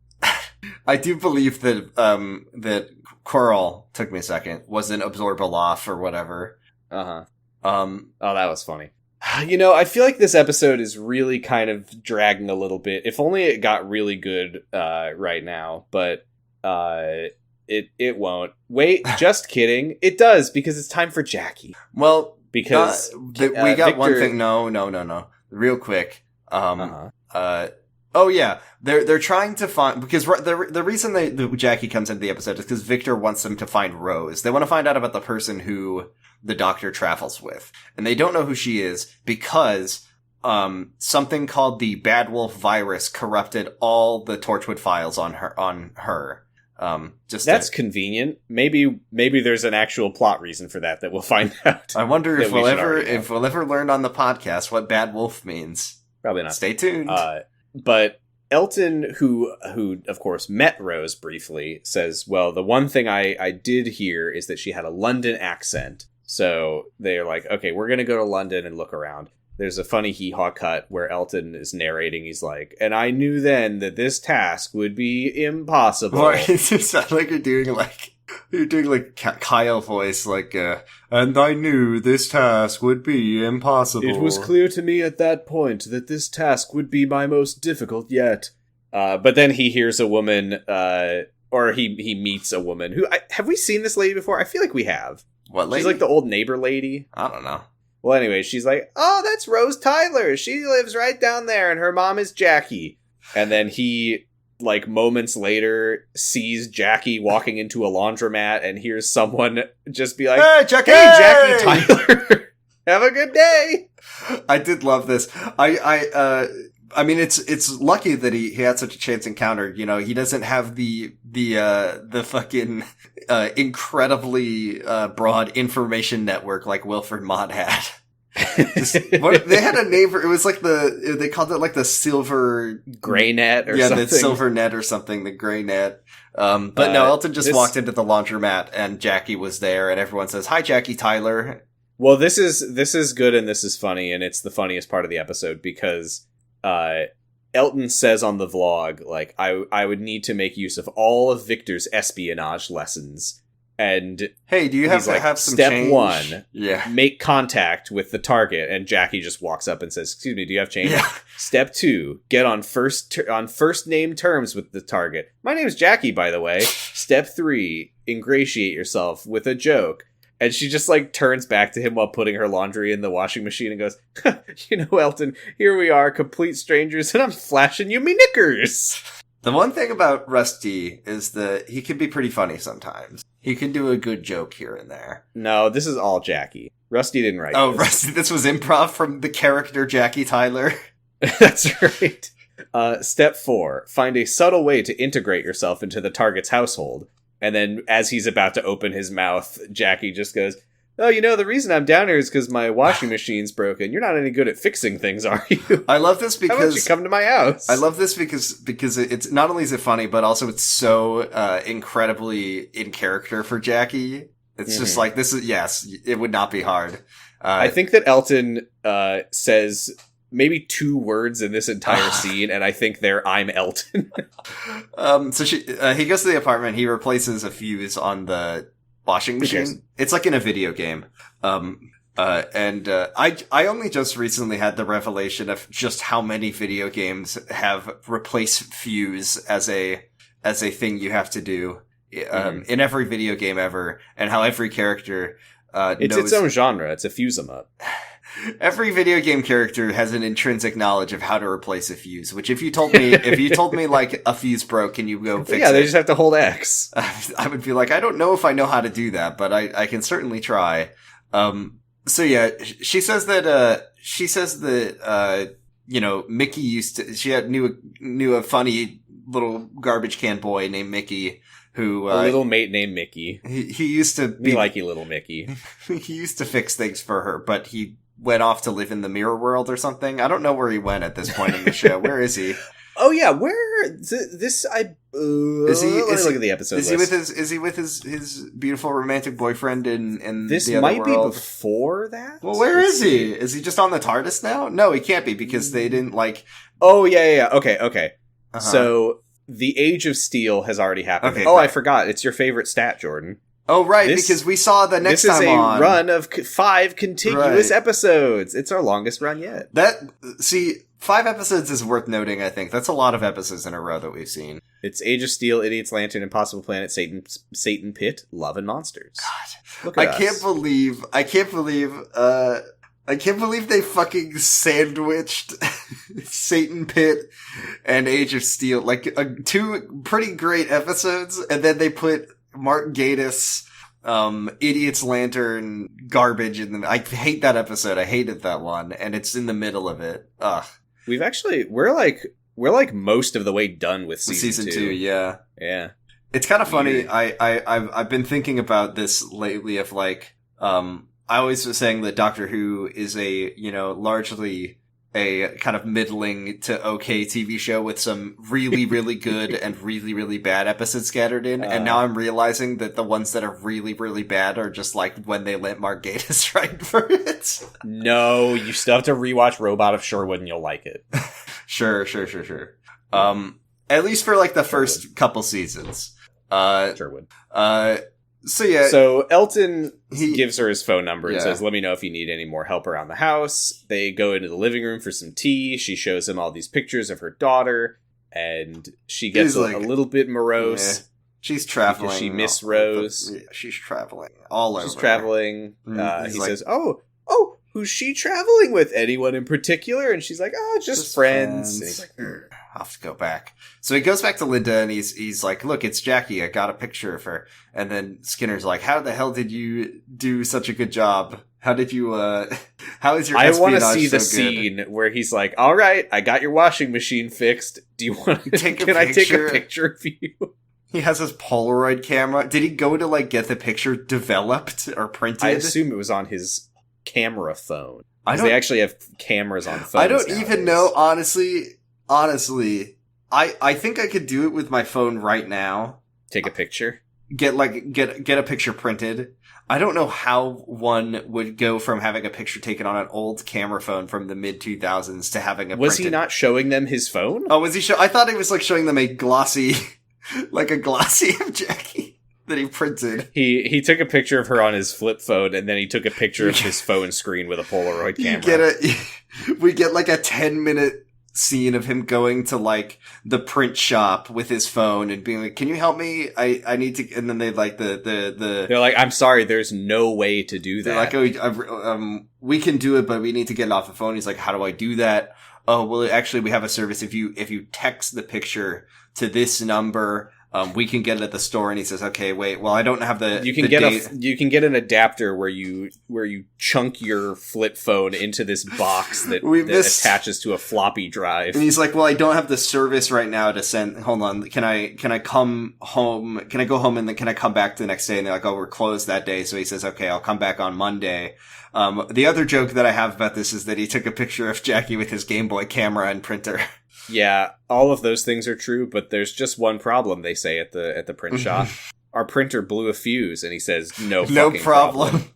I do believe that that Quirrell, took me a second, was an Absorbaloff or whatever. Oh, that was funny. I feel like this episode is really kind of dragging a little bit. If only it got really good right now, but it won't. Wait, just kidding. It does, because it's time for Jackie. Well, because we got Victor... one thing. No. Real quick. Oh yeah, they're trying to find, because the reason that Jackie comes into the episode is because Victor wants them to find Rose. They want to find out about the person who the Doctor travels with, and they don't know who she is because something called the Bad Wolf virus corrupted all the Torchwood files on her. That's convenient. Maybe there's an actual plot reason for that we'll find out. I wonder if we'll ever learn on the podcast what Bad Wolf means. Probably not. Stay tuned. But Elton, who of course met Rose briefly, says, well, the one thing I did hear is that she had a London accent. So they're like, okay, we're going to go to London and look around. There's a funny hee-haw cut where Elton is narrating. He's like, and I knew then that this task would be impossible. Or it just sounds like you're doing like Kyle voice, like, and I knew this task would be impossible. It was clear to me at that point that this task would be my most difficult yet. But then he hears a woman, or he meets a woman who, have we seen this lady before? I feel like we have. What lady? She's like the old neighbor lady. I don't know. Well, anyway, she's like, oh, that's Rose Tyler. She lives right down there, and her mom is Jackie. And then he, like, moments later, sees Jackie walking into a laundromat and hears someone just be like, hey, Jackie Tyler. Have a good day. I did love this. I mean, it's lucky that he had such a chance encounter. You know, he doesn't have the fucking, incredibly, broad information network like Wilfred Mott had. They had a name for it. Was like they called it like the silver gray net or something. Yeah, the silver net or something, the gray net. But no, Elton just walked into the laundromat and Jackie was there and everyone says, hi, Jackie Tyler. Well, this is good and this is funny, and it's the funniest part of the episode because, Elton says on the vlog, like, I would need to make use of all of Victor's espionage lessons. And hey, do you have to like, have some step change? 1, yeah, make contact with the target. And Jackie just walks up and says, excuse me, do you have change? Yeah. Step 2, get on first name terms with the target. My name is Jackie, by the way. Step 3, ingratiate yourself with a joke. And she just, like, turns back to him while putting her laundry in the washing machine and goes, you know, Elton, here we are, complete strangers, and I'm flashing you me knickers. The one thing about Rusty is that he can be pretty funny sometimes. He can do a good joke here and there. No, this is all Jackie. Rusty didn't write this. Rusty, this was improv from the character Jackie Tyler. That's right. Step 4, find a subtle way to integrate yourself into the target's household. And then as he's about to open his mouth, Jackie just goes, oh, you know, the reason I'm down here is because my washing machine's broken. You're not any good at fixing things, are you? I love this because... How about you come to my house? I love this because it's not only is it funny, but also it's so incredibly in character for Jackie. It's just like, this is, yes, it would not be hard. I think that Elton says maybe 2 words in this entire scene, and I think they're, I'm Elton. So he goes to the apartment, he replaces a fuse on the washing machine. It's like in a video game. I only just recently had the revelation of just how many video games have replace fuse as a thing you have to do in every video game ever, and how every character it's its own genre. It's a fuse 'em up. Every video game character has an intrinsic knowledge of how to replace a fuse, which if you told me like a fuse broke, can you go fix it? Yeah, they just have to hold X. I would be like, I don't know if I know how to do that, but I can certainly try. So yeah, she says that, you know, Mickey knew a funny little garbage can boy named Mickey who, a little mate named Mickey. He used to be likey little Mickey. He used to fix things for her, but he went off to live in the mirror world or something. I don't know where he went at this point in the show. Where is he? Oh yeah, where this I is he? Let me look at the episode. Is he with his beautiful romantic boyfriend in this the other might world? be before that. Well, where is he? Is he just on the TARDIS now? No, he can't be because they didn't like. Oh yeah. Okay. So the Age of Steel has already happened. Okay, I forgot. It's your favorite stat, Jordan. Oh, right, because we saw the next time on. This is a run of 5 contiguous episodes. It's our longest run yet. 5 episodes is worth noting, I think. That's a lot of episodes in a row that we've seen. It's Age of Steel, Idiot's Lantern, Impossible Planet, Satan Pit, Love and Monsters. God. Look at us. I can't believe they fucking sandwiched Satan Pit and Age of Steel. Like, 2 pretty great episodes, and then they put Mark Gatiss, Idiot's Lantern garbage in them. I hate that episode. I hated that one, and it's in the middle of it. Ugh. We're like most of the way done with season 2. Yeah. Yeah. It's kind of funny. I've been thinking about this lately of like, I always was saying that Doctor Who is a, largely a kind of middling to okay TV show with some really, really good and really, really bad episodes scattered in. And now I'm realizing that the ones that are really, really bad are just like when they let Mark Gatiss write for it. No, you still have to rewatch Robot of Sherwood and you'll like it. Sure. At least for like the first couple seasons. Sherwood. So yeah. So Elton gives her his phone number and says, let me know if you need any more help around the house. They go into the living room for some tea. She shows him all these pictures of her daughter, and she gets a little bit morose. Yeah. She's traveling. She miss Rose. She's traveling all over. She's traveling. He says, oh, who's she traveling with? Anyone in particular? And she's like, oh, just friends. And he's like, I'll have to go back. So he goes back to Linda and he's like, look, it's Jackie. I got a picture of her. And then Skinner's like, how the hell did you do such a good job? How did you, how is your espionage I want to see the so scene where he's like, all right, I got your washing machine fixed. Do you want to can I take a picture of you? He has his Polaroid camera. Did he go to like get the picture developed or printed? I assume it was on his camera phone. They actually have cameras on phones. I don't nowadays. even know, honestly, I think I could do it with my phone right now. Take a picture? Get a picture printed. I don't know how one would go from having a picture taken on an old camera phone from the mid-2000s to having a Was printed. he not showing them his phone? Oh, was he I thought he was like showing them a glossy of Jackie that he printed. He took a picture of her on his flip phone, and then he took a picture of his phone screen with a Polaroid camera. We get like a 10-minute scene of him going to like the print shop with his phone and being like, can you help me? I need to, and then they like they're like, I'm sorry, there's no way to do that. They're like, we can do it, but we need to get it off the phone. He's like, how do I do that? Oh, well, actually we have a service. If you text the picture to this number, we can get it at the store. And he says, okay, wait, well, I don't have you can get an adapter where you chunk your flip phone into this box that attaches to a floppy drive. And he's like, well, I don't have the service right now to send, hold on. Can I come home? Can I go home and then can I come back the next day? And they're like, oh, we're closed that day. So he says, okay, I'll come back on Monday. The other joke that I have about this is that he took a picture of Jackie with his Game Boy camera and printer. Yeah, all of those things are true, but there's just one problem, they say at the print shop. Our printer blew a fuse, and he says, no problem.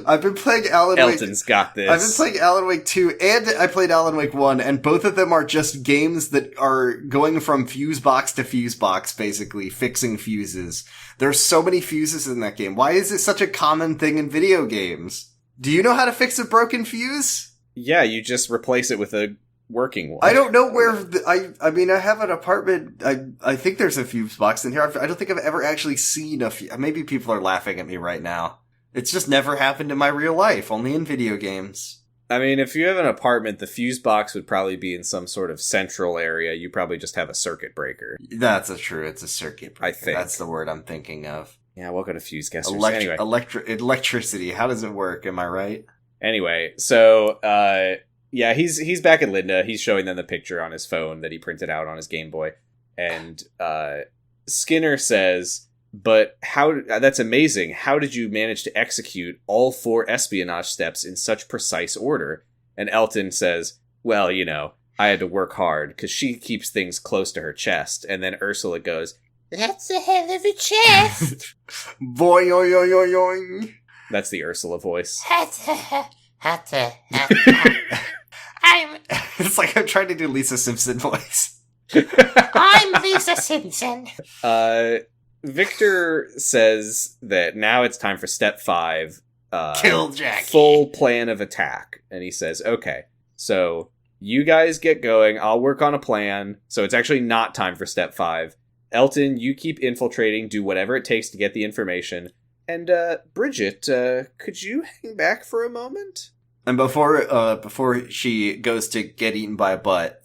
I've been playing Alan Wake. Elton's got this. I've been playing Alan Wake 2, and I played Alan Wake 1, and both of them are just games that are going from fuse box to fuse box, basically, fixing fuses. There's so many fuses in that game. Why is it such a common thing in video games? Do you know how to fix a broken fuse? Yeah, you just replace it with a working one. I don't know where I mean, I have an apartment. I think there's a fuse box in here. I don't think I've ever actually seen a fuse. Maybe people are laughing at me right now. It's just never happened in my real life, only in video games. I mean, if you have an apartment, the fuse box would probably be in some sort of central area. You probably just have a circuit breaker. That's true. It's a circuit breaker. I think. That's the word I'm thinking of. Yeah, welcome to Fuse Guessers. Anyway. Electricity. How does it work? Am I right? Anyway, so, yeah, he's back at Linda. He's showing them the picture on his phone that he printed out on his Game Boy. And Skinner says, but that's amazing. How did you manage to execute all 4 espionage steps in such precise order? And Elton says, well, I had to work hard because she keeps things close to her chest. And then Ursula goes, that's a hell of a chest. Boy, yoing, yoing, yoing. That's the Ursula voice. It's like I'm trying to do Lisa Simpson voice. I'm Lisa Simpson. Victor says that now it's time for step 5. Kill Jackie. Full plan of attack. And he says, okay, so you guys get going. I'll work on a plan. So it's actually not time for step 5. Elton, you keep infiltrating. Do whatever it takes to get the information. And Bridget, could you hang back for a moment? And before she goes to get eaten by a butt,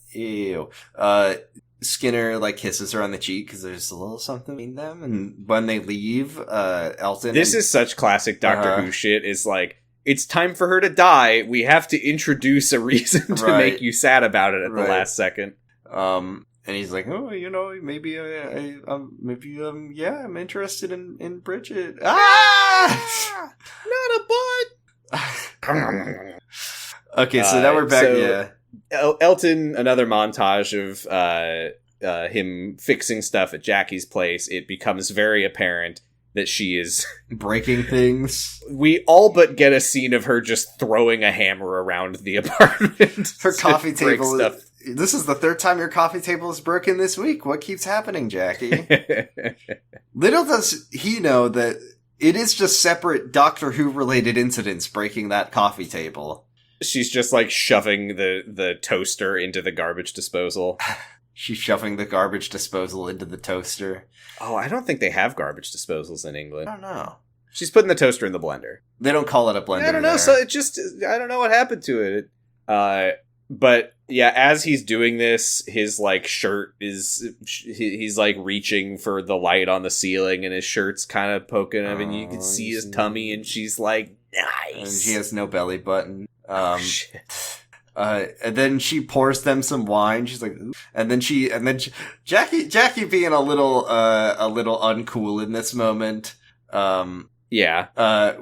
Skinner like kisses her on the cheek because there's a little something between them. And when they leave, Elton. This is such classic Doctor Who shit. Is like, it's time for her to die. We have to introduce a reason to make you sad about it at the last second. And he's like, oh, maybe I'm interested in Bridget. Ah! Not a butt! Okay, so now we're back, Elton, another montage of him fixing stuff at Jackie's place. It becomes very apparent that she is breaking things. We all but get a scene of her just throwing a hammer around the apartment. Her coffee table stuff. This is the 3rd time your coffee table is broken this week. What keeps happening, Jackie? Little does he know that it is just separate Doctor Who related incidents breaking that coffee table. She's just like shoving the toaster into the garbage disposal. She's shoving the garbage disposal into the toaster. Oh, I don't think they have garbage disposals in England. I don't know. She's putting the toaster in the blender. They don't call it a blender. I don't know. There. So I don't know what happened to it. But yeah, as he's doing this, his like shirt he's like reaching for the light on the ceiling, and his shirt's kind of poking him, and you can see his tummy, and she's like, nice. And she has no belly button. Shit. And then she pours them some wine. She's like, ooh. and then Jackie being a little uncool in this moment.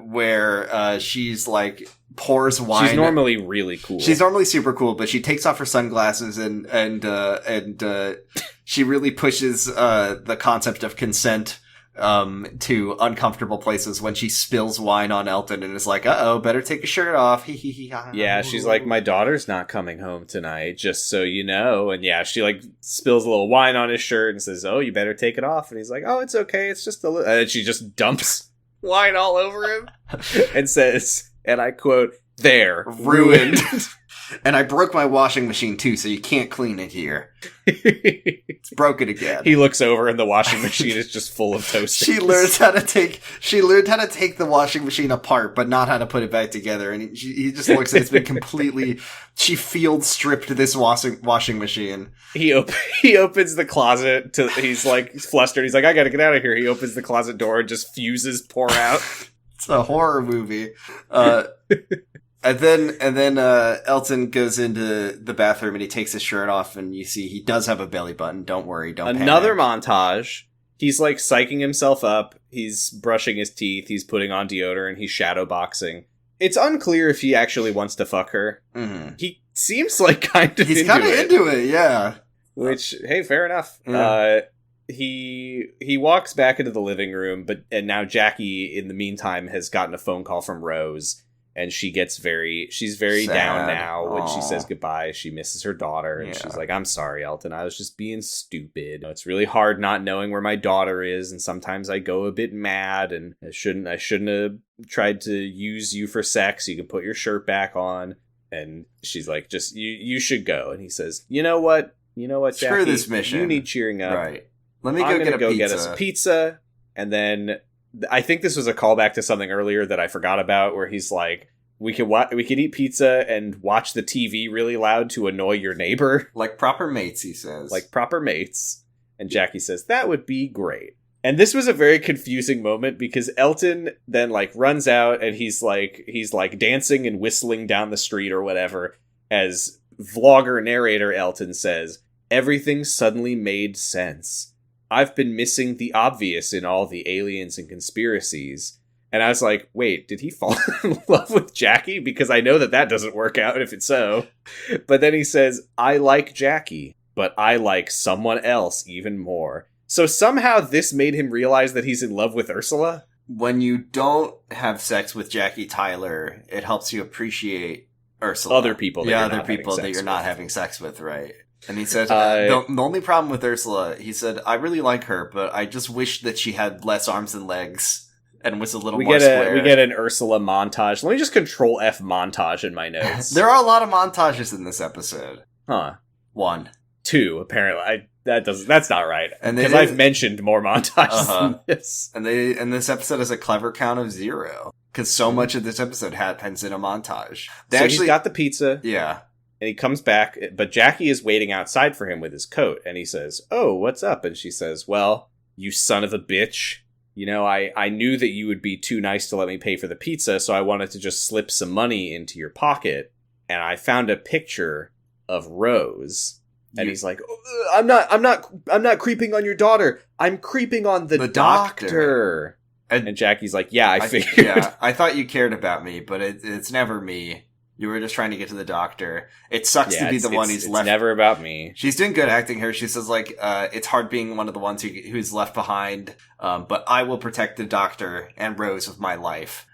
Where she's like pours wine. She's normally really cool. She's normally super cool, but she takes off her sunglasses and she really pushes the concept of consent to uncomfortable places when she spills wine on Elton and is like, uh-oh, better take your shirt off. Yeah, she's like, my daughter's not coming home tonight, just so you know. And yeah, she like spills a little wine on his shirt and says, oh, you better take it off. And he's like, oh, it's okay, it's just a little. And then she just dumps wine all over him and says, and I quote, there, ruined. And I broke my washing machine too, so you can't clean it here. It's broken again. He looks over and the washing machine is just full of toasters. She learned how to take the washing machine apart, but not how to put it back together. And he just looks at it's been completely. She field stripped this washing machine. He opens the closet. He's like flustered. He's like, I gotta get out of here. He opens the closet door and just fuses pour out. It's a horror movie. And then Elton goes into the bathroom and he takes his shirt off and you see he does have a belly button. Don't worry, don't panic. Another montage. He's like psyching himself up. He's brushing his teeth. He's putting on deodorant. He's shadow boxing. It's unclear if he actually wants to fuck her. Mm-hmm. He seems like he's kind of into it, yeah. Which, hey, fair enough. He walks back into the living room, and now Jackie, in the meantime, has gotten a phone call from Rose. And she's very sad. Down now. When she says goodbye, she misses her daughter. And she's like, I'm sorry, Elton. I was just being stupid. It's really hard not knowing where my daughter is. And sometimes I go a bit mad. And I shouldn't have tried to use you for sex. You can put your shirt back on. And she's like, just, you should go. And he says, you know what, Jackie? Screw this mission. You need cheering up. Right. Let me go get us a pizza. And then I think this was a callback to something earlier that I forgot about, where he's like, we could eat pizza and watch the TV really loud to annoy your neighbor. Like proper mates, he says. Like proper mates. And Jackie says, that would be great. And this was a very confusing moment because Elton then like runs out and he's like dancing and whistling down the street or whatever, as vlogger narrator Elton says, everything suddenly made sense. I've been missing the obvious in all the aliens and conspiracies. And I was like, wait, did he fall in love with Jackie? Because I know that doesn't work out if it's so. But then he says, I like Jackie, but I like someone else even more. So somehow this made him realize that he's in love with Ursula? When you don't have sex with Jackie Tyler, it helps you appreciate Ursula. Other people that that you're not having sex with, right? And he said, the only problem with Ursula, he said, I really like her, but I just wish that she had less arms and legs and was a little more square. We get an Ursula montage. Let me just control F montage in my notes. There are a lot of montages in this episode. Huh. 1. 2, apparently. That's not right. Because I've mentioned more montages than this. And this episode has a clever count of 0. Because so much of this episode happens in a montage. He's got the pizza. Yeah. And he comes back, but Jackie is waiting outside for him with his coat. And he says, "Oh, what's up?" And she says, "Well, you son of a bitch. You know, I knew that you would be too nice to let me pay for the pizza, so I wanted to just slip some money into your pocket. And I found a picture of Rose." And he's like, oh, I'm not creeping on your daughter. I'm creeping on the doctor. And Jackie's like, yeah, I figured. Yeah, I thought you cared about me, but it's never me. You were just trying to get to the doctor. It sucks to be the one who's left. It's never about me. She's doing good acting here. She says, like, it's hard being one of the ones who's left behind, but I will protect the doctor and Rose with my life.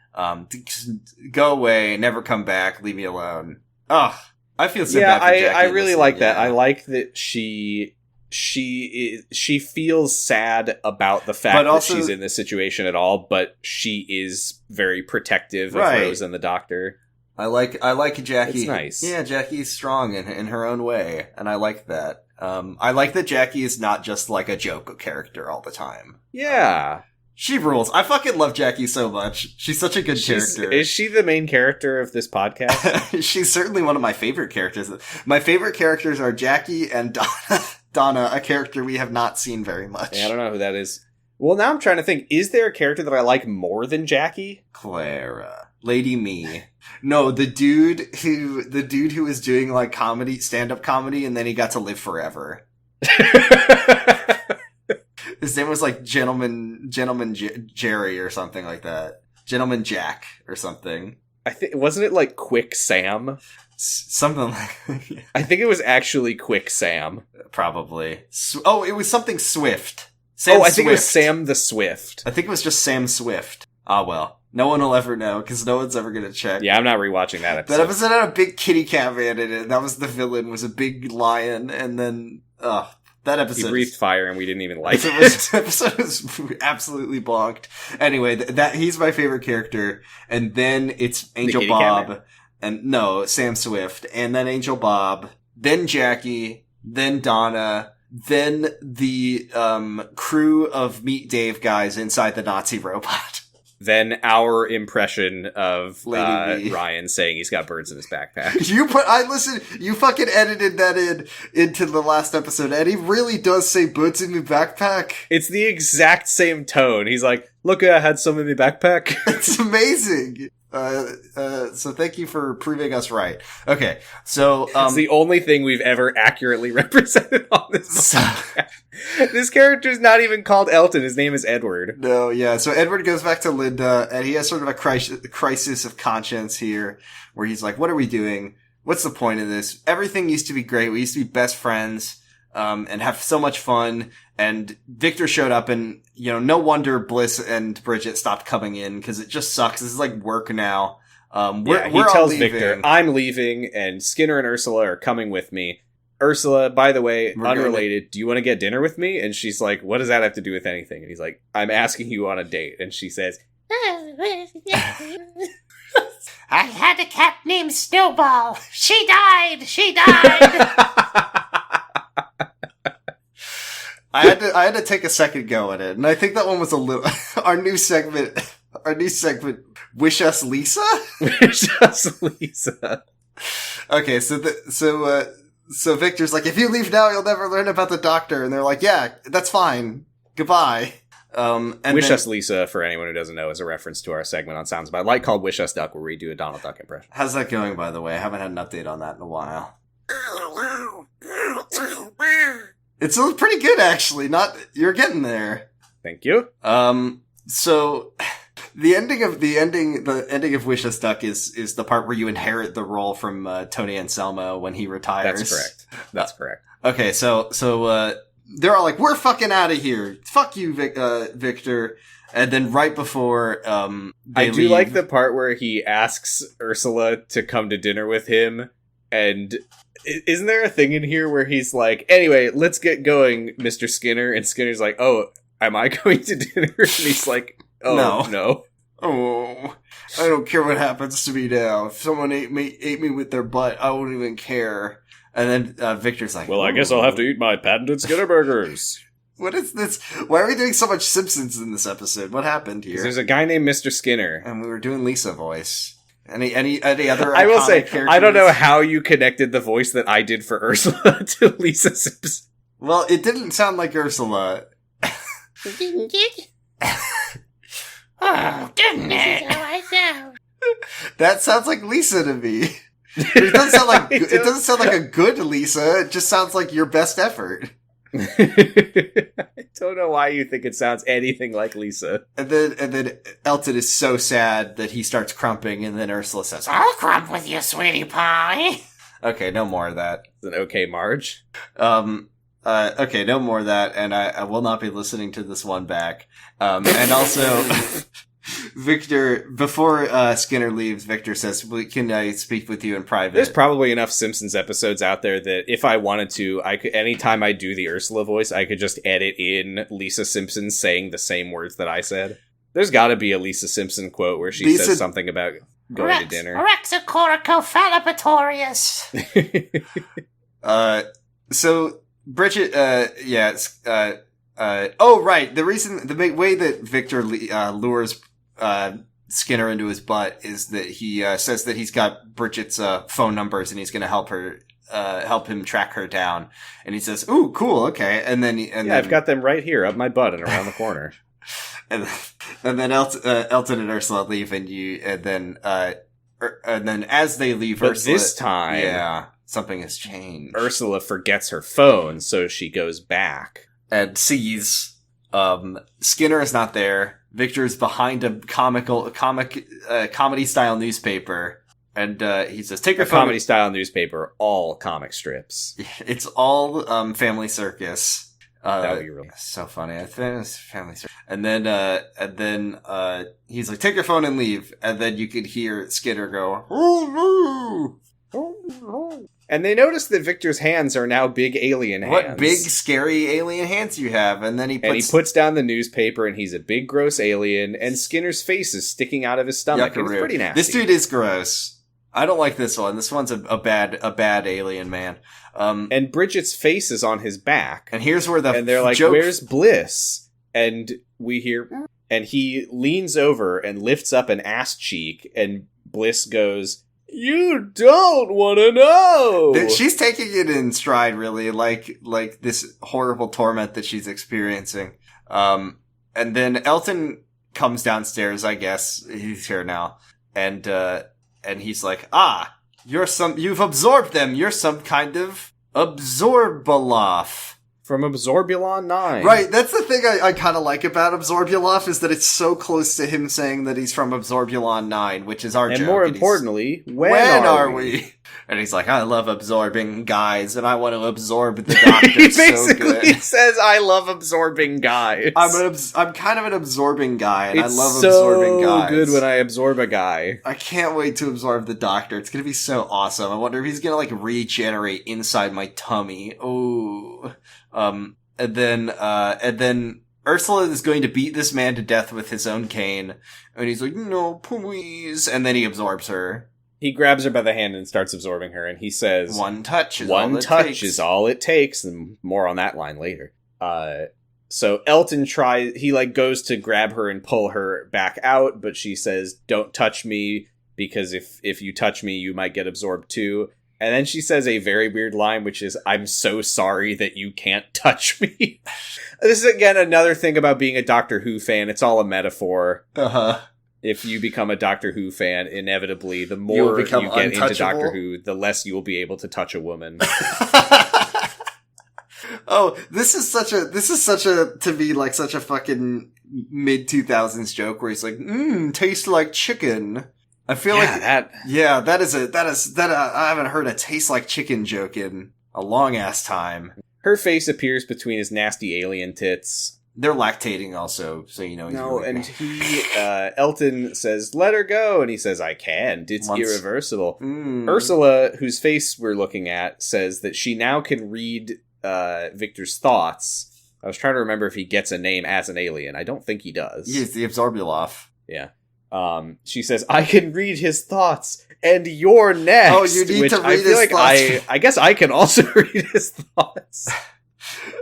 Go away, never come back, leave me alone. Ugh, I feel so bad for Jackie. I really like that. I like that she feels sad about the fact that she's in this situation at all, but she is very protective of Rose and the doctor. I like Jackie. It's nice. Yeah, Jackie's strong in her own way, and I like that. I like that Jackie is not just like a joke character all the time. Yeah. She rules. I fucking love Jackie so much. She's such a good character. Is she the main character of this podcast? She's certainly one of my favorite characters. My favorite characters are Jackie and Donna. Donna, a character we have not seen very much. Yeah, I don't know who that is. Well, now I'm trying to think. Is there a character that I like more than Jackie? Clara. Lady Me. No, the dude who was doing like comedy, stand-up comedy, and then he got to live forever. His name was like Gentleman Jerry or something like that. Gentleman Jack or something. I think wasn't it like Quick Sam? Something like. Yeah. I think it was actually Quick Sam. Probably. It was something Swift. I think it was Sam the Swift. I think it was just Sam Swift. Ah, well. No one will ever know, because no one's ever going to check. Yeah, I'm not rewatching that episode. That episode had a big kitty cat man in it. That was the villain, was a big lion, and then, that episode. He breathed fire, and we didn't even like it. This episode was absolutely blonked. Anyway, he's my favorite character, and then it's Angel Bob, and no, Sam Swift, and then Angel Bob, then Jackie, then Donna, then the crew of Meet Dave guys inside the Nazi robot. Then our impression of Ryan saying he's got birds in his backpack. You fucking edited that into the last episode, and he really does say birds in my backpack. It's the exact same tone. He's like, look, I had some in my backpack. It's amazing. So thank you for proving us right. Okay, so it's the only thing we've ever accurately represented on this podcast. This character's not even called Elton. His name is Edward. No, yeah. So Edward goes back to Linda, and he has sort of a crisis of conscience here, where he's like, "What are we doing? What's the point of this? Everything used to be great. We used to be best friends, and have so much fun." And Victor showed up, and, you know, no wonder Bliss and Bridget stopped coming in, because it just sucks. This is like work now. He tells Victor, I'm leaving, and Skinner and Ursula are coming with me. Ursula, by the way, unrelated, do you want to get dinner with me? And she's like, what does that have to do with anything? And he's like, I'm asking you on a date. And she says, I had a cat named Snowball. She died. I had to take a second go at it, and I think that one was a little. Our new segment. Wish Us Lisa. Wish Us Lisa. Okay, so Victor's like, if you leave now, you'll never learn about the doctor, and they're like, yeah, that's fine. Goodbye. And Wish Us Lisa, for anyone who doesn't know, is a reference to our segment on Sounds About Light called Wish Us Duck, where we do a Donald Duck impression. How's that going, by the way? I haven't had an update on that in a while. It's pretty good, actually. You're getting there. Thank you. So the ending of Wish Us Duck is the part where you inherit the role from Tony Anselmo when he retires. That's correct. Okay, so they're all like, "We're fucking out of here. Fuck you, Victor." And then right before I do like the part where he asks Ursula to come to dinner with him. And isn't there a thing in here where he's like, anyway, let's get going, Mr. Skinner? And Skinner's like, oh, am I going to dinner? And he's like, oh, no. Oh, I don't care what happens to me now. If someone ate me with their butt, I wouldn't even care. And then Victor's like, well, I guess I'll have to eat my patented Skinner burgers. What is this? Why are we doing so much Simpsons in this episode? What happened here? There's a guy named Mr. Skinner. And we were doing Lisa voice. Any other I will say, characters? I don't know how you connected the voice that I did for Ursula to Lisa Simpson. Well, it didn't sound like Ursula. Didn't it? Oh, didn't it? How I sound. That sounds like Lisa to me. It doesn't sound like it doesn't sound like a good Lisa. It just sounds like your best effort. I don't know why you think it sounds anything like Lisa. And then Elton is so sad that he starts crumping, and then Ursula says, I'll crump with you, sweetie pie. "Okay, no more of that." It's an okay, Marge. Okay, no more of that, and I will not be listening to this one back. And also, Victor, before Skinner leaves, Victor says, "Can I speak with you in private?" There's probably enough Simpsons episodes out there that if I wanted to, I could. Anytime I do the Ursula voice, I could just edit in Lisa Simpson saying the same words that I said. There's got to be a Lisa Simpson quote where she says something about going to dinner. Rexacoricophalopatorius. So Bridget, oh right, the way that Victor lures Skinner into his butt is that he says that he's got Bridget's phone numbers and he's going to help him track her down. And he says, "Ooh, cool, okay." And then I've got them right here up my butt and around the corner. and then Elton and Ursula leave, and then as they leave, but Ursula, this time, something has changed. Ursula forgets her phone, so she goes back and sees Skinner is not there. Victor is behind a comedy style newspaper, and he says, "Take your phone." Comedy style newspaper, all comic strips. It's all Family Circus. That would be really so funny. I think it's Family Circus. And then he's like, "Take your phone and leave." And then you could hear Skinner go, "Ooh, ooh." And they notice that Victor's hands are now big alien hands. What big, scary alien hands you have. And then he puts down the newspaper, and he's a big, gross alien, and Skinner's face is sticking out of his stomach. And it's pretty nasty. This dude is gross. I don't like this one. This one's a bad alien man. And Bridget's face is on his back. And here's where and they're like, "Where's Bliss?" And we hear, and he leans over and lifts up an ass cheek, and Bliss goes, "You don't want to know." She's taking it in stride, really, like this horrible torment that she's experiencing. And then Elton comes downstairs. I guess he's here now, and he's like, you've absorbed them. You're some kind of Absorbaloff. From Absorbulon 9. Right, that's the thing I kind of like about Absorbulon, is that it's so close to him saying that he's from Absorbulon 9, which is our joke. And more importantly, when are we? And he's like, "I love absorbing guys, and I want to absorb the doctor." He basically says, "I love absorbing guys." I'm kind of an absorbing guy, and it's I love absorbing guys. So good when I absorb a guy. I can't wait to absorb the doctor. It's gonna be so awesome. I wonder if he's gonna regenerate inside my tummy. Oh. And then Ursula is going to beat this man to death with his own cane, and he's like, "No, please," and then he absorbs her. He grabs her by the hand and starts absorbing her, and he says, "One touch is is all it takes," and more on that line later. So Elton goes to grab her and pull her back out, but she says, "Don't touch me, because if you touch me, you might get absorbed too." And then she says a very weird line, which is, "I'm so sorry that you can't touch me." This is, again, another thing about being a Doctor Who fan. It's all a metaphor. Uh-huh. If you become a Doctor Who fan, inevitably, the more you get into Doctor Who, the less you will be able to touch a woman. Oh, this is such a to me like such a fucking mid-2000s joke where he's like, "Tastes like chicken." I feel I haven't heard a taste like chicken joke in a long ass time. Her face appears between his nasty alien tits. They're lactating also, so he's No, really and Elton says, let her go, and he says, I can't, it's irreversible. Ursula, whose face we're looking at, says that she now can read Victor's thoughts. I was trying to remember if he gets a name as an alien. I don't think he does. He's the Absorbulov. Yeah. She says, I can read his thoughts, and you're next. Oh, you need to read his thoughts. I guess I can also read his thoughts.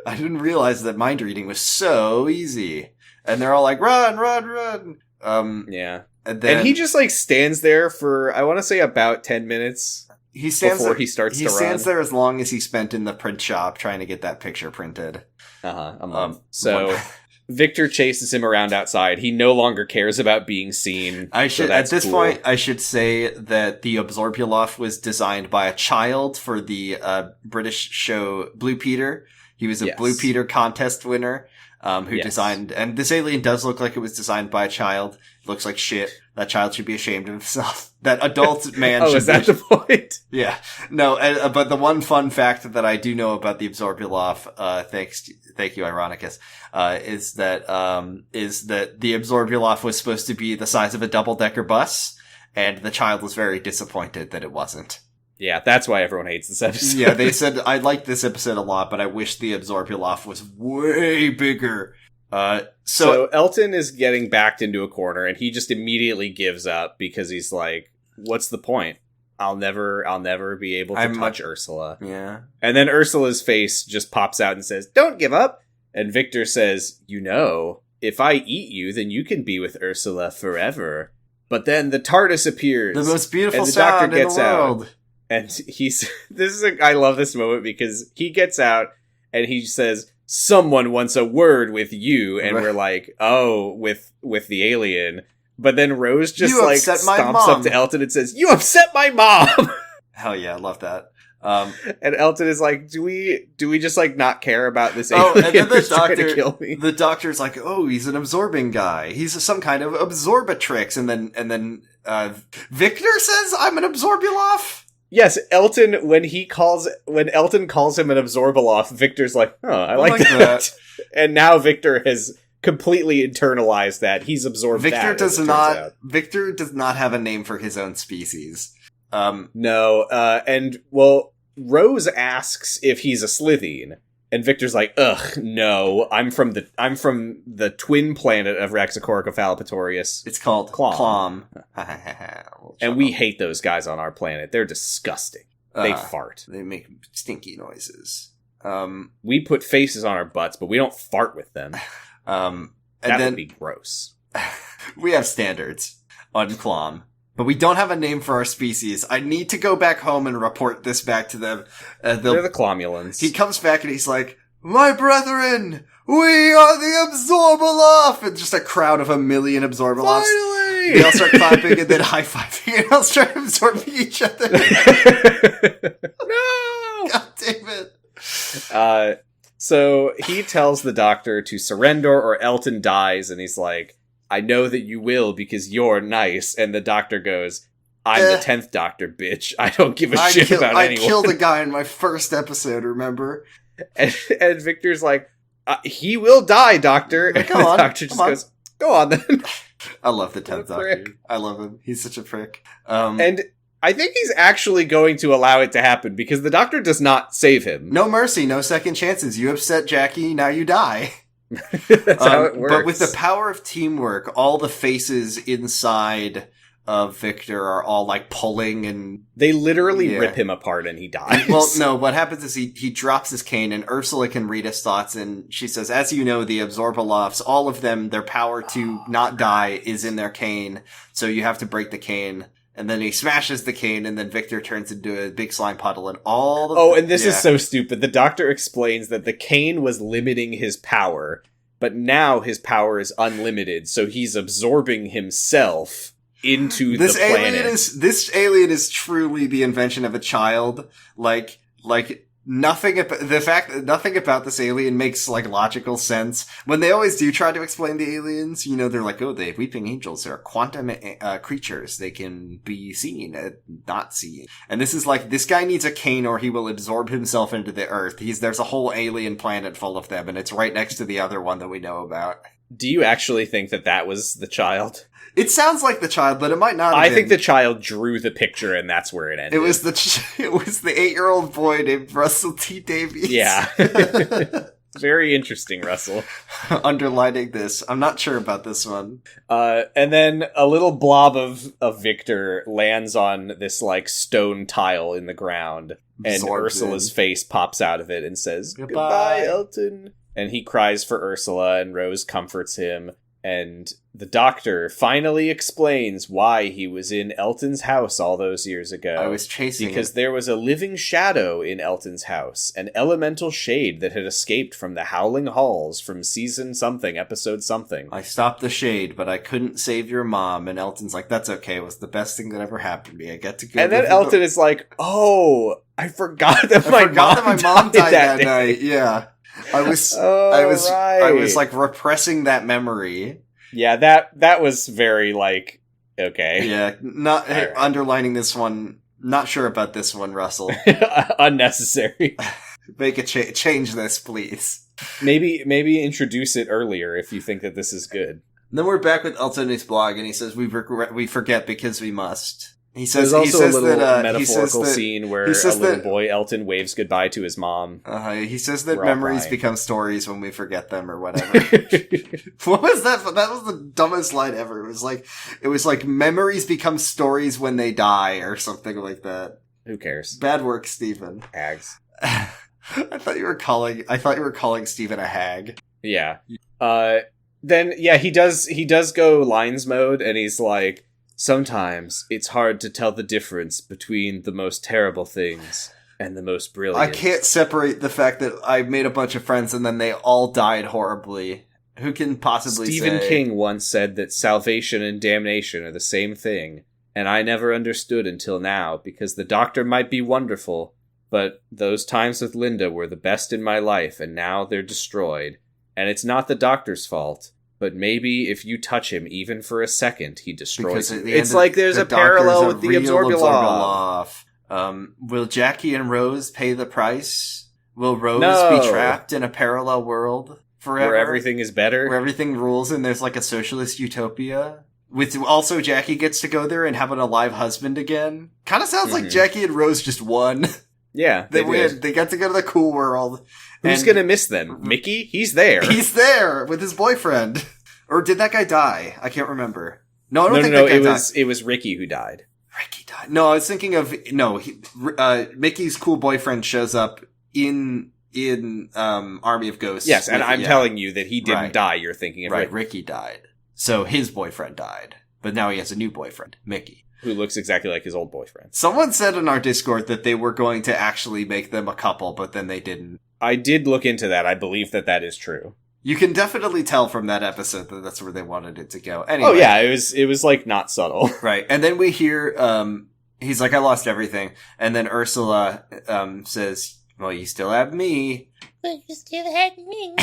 I didn't realize that mind reading was so easy. And they're all like, run, run, run. Yeah. And he just, like, stands there for, I want to say, about 10 minutes he stands before there, he starts to run. He stands there as long as he spent in the print shop trying to get that picture printed. A month. So Victor chases him around outside. He no longer cares about being seen. At this point, I should say that the Absorbulov was designed by a child for the British show Blue Peter. He was a Blue Peter contest winner who designed... And this alien does look like it was designed by a child. It looks like shit. That child should be ashamed of himself. That adult man should be... is that the point? Yeah. No, but the one fun fact that I do know about the Absorbulov, thank you, Ironicus, is that the Absorbulov was supposed to be the size of a double-decker bus, and the child was very disappointed that it wasn't. Yeah, that's why everyone hates this episode. Yeah, they said, I like this episode a lot, but I wish the Absorbulov was way bigger. So Elton is getting backed into a corner, and he just immediately gives up because he's like, what's the point? I'll never be able to touch Ursula. Yeah. And then Ursula's face just pops out and says, don't give up. And Victor says, if I eat you, then you can be with Ursula forever. But then the TARDIS appears. The most beautiful and the sound doctor gets in the world. Out. And I love this moment because he gets out and he says, someone wants a word with you. And we're like, oh, with the alien. But then Rose just stomps up to Elton and says, you upset my mom. Hell yeah, I love that. And Elton is like, do we just like not care about this alien? Oh, and then the doctor's like, oh, he's an absorbing guy. He's some kind of absorbatrix. And then Victor says, I'm an Absorbulov. Yes, Elton, when Elton calls him an Absorbulov, Victor's like, oh, I like that. And now Victor has completely internalized that. He's absorbed Victor that. Victor does not have a name for his own species. No, Rose asks if he's a Slitheen, and Victor's like, ugh, no, I'm from the twin planet of Raxacoricophalopatorius. It's called Clom. And we hate those guys on our planet. They're disgusting. They fart. They make stinky noises. We put faces on our butts, but we don't fart with them. That would be gross. We have standards on Clom. But we don't have a name for our species. I need to go back home and report this back to them. They're the Clomulans. He comes back and he's like, my brethren, we are the Absorbulov! And just a crowd of 1 million Absorbulovs. Finally! They all start clapping and then high-fiving and all start absorbing each other. No! God damn it. So he tells the doctor to surrender or Elton dies, and he's like, I know that you will because you're nice. And the doctor goes, I'm the 10th doctor, bitch. I don't give a shit about anyone. I killed a guy in my first episode, remember? And Victor's like, he will die, doctor. And the doctor just goes, go on then. I love the 10th doctor. I love him. He's such a prick. And I think he's actually going to allow it to happen because the doctor does not save him. No mercy, no second chances. You upset Jackie, now you die. That's how it works. But with the power of teamwork, all the faces inside of Victor are all like pulling and... They literally rip him apart and he dies. Well, no, what happens is he drops his cane and Ursula can read his thoughts and she says, as you know, the Absorbulovs, all of them, their power to not die is in their cane, so you have to break the cane. And then he smashes the cane, and then Victor turns into a big slime puddle, and all the... and this is so stupid. The doctor explains that the cane was limiting his power, but now his power is unlimited, so he's absorbing himself into the planet. This alien is truly the invention of a child. Like nothing about this alien makes like logical sense. When they always do try to explain the aliens, you know, they're like, oh, the weeping angels are quantum creatures. They can be seen and not seen. And this is like, this guy needs a cane or he will absorb himself into the earth. There's a whole alien planet full of them, and it's right next to the other one that we know about. Do you actually think that was the child? It sounds like the child, but it might not have I been. think the child drew the picture, and that's where it ended. It was the 8-year-old boy named Russell T. Davies. Yeah. Very interesting, Russell. Underlining this. I'm not sure about this one. And then a little blob of Victor lands on this, like, stone tile in the ground, and Ursula's face pops out of it and says, Goodbye, Elton. And he cries for Ursula, and Rose comforts him. And the doctor finally explains why he was in Elton's house all those years ago. I was chasing because there was a living shadow in Elton's house, an elemental shade that had escaped from the howling halls from season something, episode something. I stopped the shade, but I couldn't save your mom. And Elton's like, that's okay. It was the best thing that ever happened to me. I get to go. And then Elton is like, oh, I forgot that my mom died that night. Yeah. I was like repressing that memory. Yeah, that was very like, okay. Yeah, not right. Underlining this one. Not sure about this one, Russell. Unnecessary. Make a change this, please. Maybe introduce it earlier if you think that this is good. And then we're back with Elton in his blog, and he says we forget because we must. He says there's also a little metaphorical scene where a little boy, Elton, waves goodbye to his mom. He says that memories become stories when we forget them or whatever. What was that? That was the dumbest line ever. It was like memories become stories when they die or something like that. Who cares? Bad work, Stephen. Hags. I thought you were calling Stephen a hag. Yeah. Then he does go lines mode, and he's like, sometimes it's hard to tell the difference between the most terrible things and the most brilliant. I can't separate the fact that I made a bunch of friends and then they all died horribly. Who can possibly Stephen King once said that salvation and damnation are the same thing, and I never understood until now, because the doctor might be wonderful, but those times with Linda were the best in my life, and now they're destroyed. And it's not the doctor's fault. But maybe if you touch him even for a second, he destroys you. It's like there's a parallel with the Absorbulov. Will Jackie and Rose pay the price? Will Rose be trapped in a parallel world forever? Where everything is better? Where everything rules and there's like a socialist utopia? With also Jackie gets to go there and have an alive husband again? Kind of sounds like Jackie and Rose just won. Yeah, they win. They get to go to the cool world. Who's gonna miss them? Mickey? He's there. He's there with his boyfriend. Or did that guy die? I can't remember. No, I don't think that guy died. It was Ricky who died. Ricky died. No, I was thinking of Mickey's cool boyfriend shows up in Army of Ghosts. Yes, and I'm telling you that he didn't die. You're thinking of right. Ricky died. So his boyfriend died, but now he has a new boyfriend, Mickey, who looks exactly like his old boyfriend. Someone said in our Discord that they were going to actually make them a couple, but then they didn't. I did look into that. I believe that is true. You can definitely tell from that episode that that's where they wanted it to go. Anyway. Oh yeah, it was like not subtle. Right. And then we hear, he's like, I lost everything. And then Ursula, says, well, you still have me. But you still have me.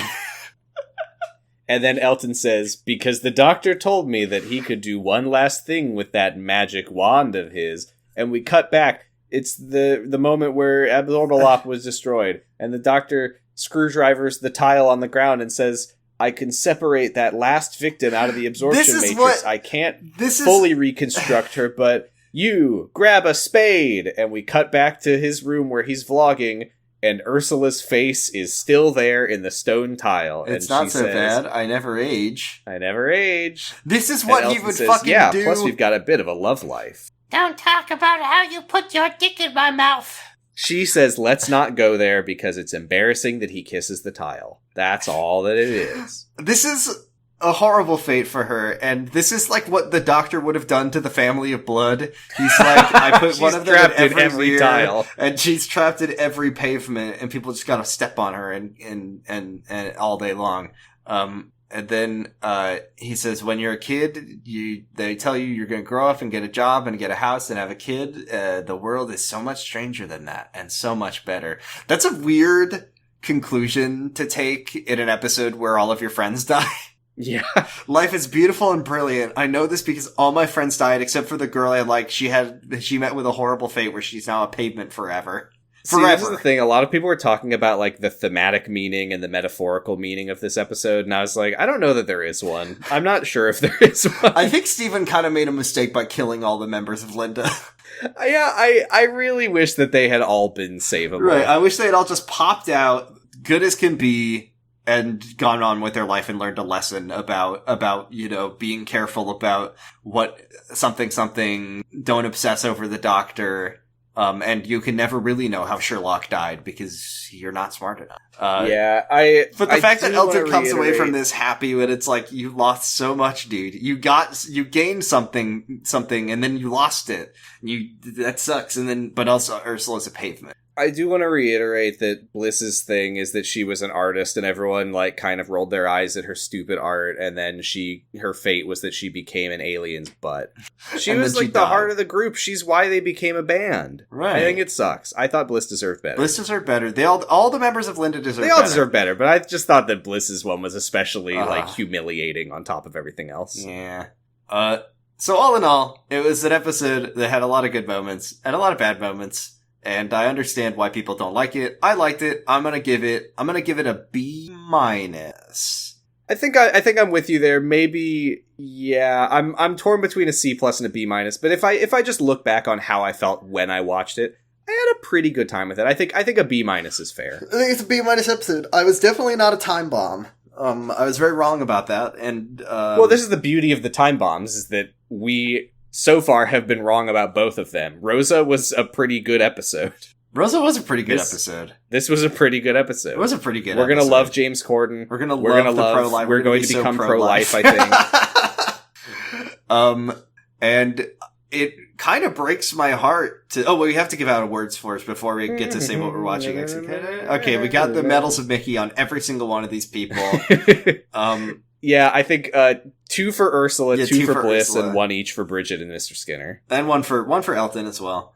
And then Elton says, because the doctor told me that he could do one last thing with that magic wand of his. And we cut back. It's the moment where Absorbulop was destroyed. And the doctor screwdrivers the tile on the ground and says, I can separate that last victim out of the absorption matrix. I can't fully reconstruct her, but you grab a spade. And we cut back to his room where he's vlogging, and Ursula's face is still there in the stone tile. It's not so bad. I never age. I never age. This is what he would fucking do. Yeah, plus we've got a bit of a love life. Don't talk about how you put your dick in my mouth. She says, let's not go there because it's embarrassing that he kisses the tile. That's all that it is. This is a horrible fate for her, and this is like what the doctor would have done to the family of blood. He's like, I put one of them in every tile, and she's trapped in every pavement, and people just gotta step on her and all day long. And then he says, when you're a kid, they tell you you're going to grow up and get a job and get a house and have a kid. The world is so much stranger than that and so much better. That's a weird conclusion to take in an episode where all of your friends die. Yeah. Life is beautiful and brilliant. I know this because all my friends died except for the girl I like. She met with a horrible fate where she's now a pavement forever. See, this is the thing. A lot of people were talking about like the thematic meaning and the metaphorical meaning of this episode, and I was like, I don't know that there is one. I'm not sure if there is one. I think Steven kind of made a mistake by killing all the members of Linda. Yeah, I really wish that they had all been savable. Right, I wish they had all just popped out, good as can be, and gone on with their life and learned a lesson about, you know, being careful about what something, don't obsess over the doctor. And you can never really know how Sherlock died because you're not smart enough. But the fact that Elton comes away from this happy, when it's like, you lost so much, dude. You gained something, and then you lost it. That sucks. But also Ursula's a pavement. I do want to reiterate that Bliss's thing is that she was an artist and everyone like kind of rolled their eyes at her stupid art, and then her fate was that she became an alien's butt. She was like the heart of the group. She's why they became a band. Right. I think it sucks. I thought Bliss deserved better. Bliss deserved better. All the members of Linda deserve better. They all deserve better, but I just thought that Bliss's one was especially like humiliating on top of everything else. Yeah. So all in all, it was an episode that had a lot of good moments and a lot of bad moments. And I understand why people don't like it. I liked it. I'm gonna give it a B-. I think I'm with you there. Maybe, yeah. I'm torn between a C+ and a B-. But if I just look back on how I felt when I watched it, I had a pretty good time with it. I think a B- is fair. I think it's a B- episode. I was definitely not a time bomb. I was very wrong about that. And well, this is the beauty of the time bombs, is that we so far have been wrong about both of them. Rosa was a pretty good episode. Rosa was a pretty good episode. This was a pretty good episode. It was a pretty good We're episode. We're going to love James Corden. We're going to love the pro-life. We're going to become pro-life, I think. And it kind of breaks my heart to... Oh, well, we have to give out awards first before we get to say what we're watching next. Okay, we got the medals of Mickey on every single one of these people. Yeah, I think 2 for Ursula, 2 for Bliss, Ursula. and 1 each for Bridget and Mr. Skinner. And one for Elton as well.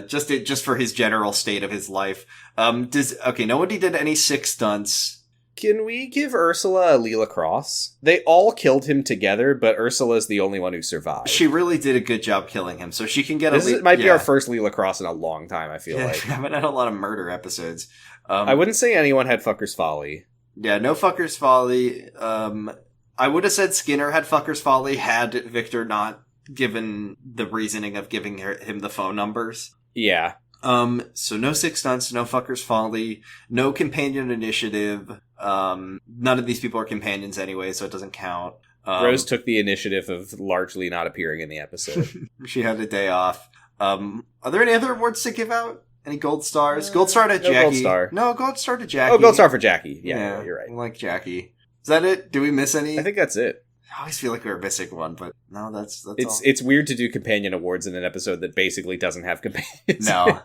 Just for his general state of his life. Nobody did any sick stunts. Can we give Ursula a Leela Cross? They all killed him together, but Ursula's the only one who survived. She really did a good job killing him, so she can get this might be our first Leela Cross in a long time, I feel like. We haven't had a lot of murder episodes. I wouldn't say anyone had Fucker's Folly. Yeah, no Fucker's Folly. I would have said Skinner had Fucker's Folly had Victor not given the reasoning of giving him the phone numbers. Yeah. So no sick stunts, no Fucker's Folly, no companion initiative. None of these people are companions anyway, so it doesn't count. Rose took the initiative of largely not appearing in the episode. She had a day off. Are there any other awards to give out? Any gold stars? Gold star to Jackie. Gold star. No, gold star to Jackie. Oh, gold star for Jackie. Yeah, you're right. I like Jackie. Is that it? Do we miss any? I think that's it. I always feel like we were missing one, but no, that's all. It's weird to do companion awards in an episode that basically doesn't have companions. No.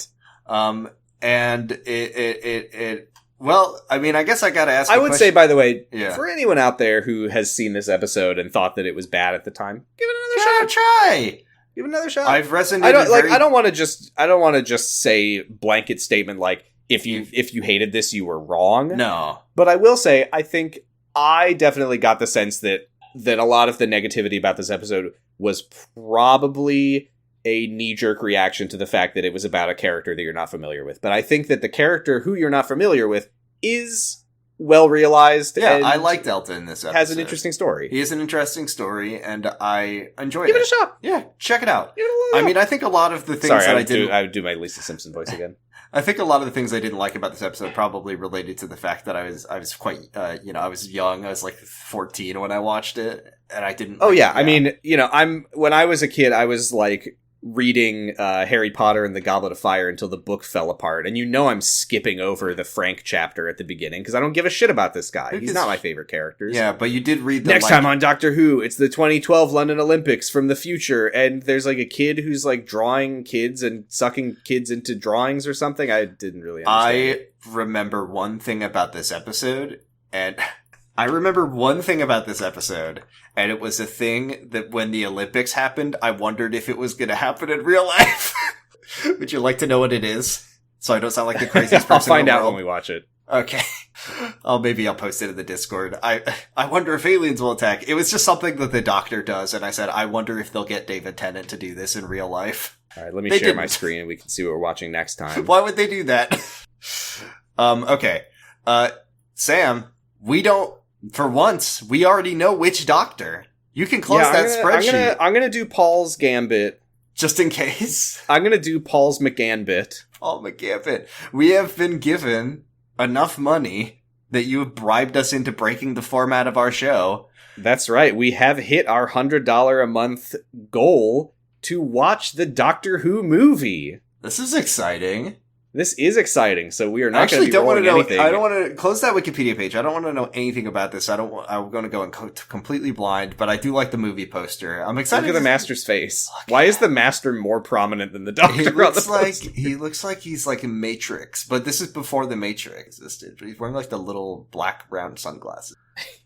And it well, I mean, I guess I gotta ask. I would say, by the way, yeah. For anyone out there who has seen this episode and thought that it was bad at the time, give it another shot. Give it another shot. I've resonated. I don't want to just say blanket statement like if you hated this, you were wrong. No. But I will say, I think I definitely got the sense that a lot of the negativity about this episode was probably a knee-jerk reaction to the fact that it was about a character that you're not familiar with. But I think that the character who you're not familiar with is well realized. Yeah, and I liked Elton in this episode. Has an interesting story. He has an interesting story, and I enjoyed it. Give it a shot. Yeah, check it out. Give it a look. I mean, I think a lot of the things I would do my Lisa Simpson voice again. I think a lot of the things I didn't like about this episode probably related to the fact that I was quite, I was young. I was like 14 when I watched it, and I didn't. Oh yeah, I mean, when I was a kid, I was like reading Harry Potter and the Goblet of Fire until the book fell apart, and I'm skipping over the Frank chapter at the beginning because I don't give a shit about this guy. He's not my favorite character. Yeah, but you did read the next time on Doctor Who. It's the 2012 London Olympics from the future, and there's like a kid who's like drawing kids and sucking kids into drawings or something. I didn't really understand. I remember one thing about this episode, and I remember one thing about this episode, and it was a thing that when the Olympics happened, I wondered if it was going to happen in real life. Would you like to know what it is? So I don't sound like the craziest person I'll find in the out world. when we watch it. Okay. Maybe I'll post it in the Discord. I wonder if aliens will attack. It was just something that the Doctor does, and I said, I wonder if they'll get David Tennant to do this in real life. All right, let me They share my didn't. screen and we can see what we're watching next time. Why would they do that? Okay. Sam, we don't, for once, we already know which Doctor. You can close that spreadsheet. I'm gonna do Paul's Gambit. Just in case. I'm gonna do Paul's McGambit. Paul McGambit. We have been given enough money that you have bribed us into breaking the format of our show. That's right. We have hit our $100 a month goal to watch the Doctor Who movie. This is exciting. This is exciting, so we are I not going actually to be don't want to rolling know. anything. I don't want to close that Wikipedia page. I don't want to know anything about this. I'm going to go in completely blind, but I do like the movie poster. I'm excited. Look at the Master's face. Why is the Master more prominent than the Doctor? He on the looks like poster? he's like in Matrix, but this is before the Matrix existed. He's wearing like the little black round sunglasses.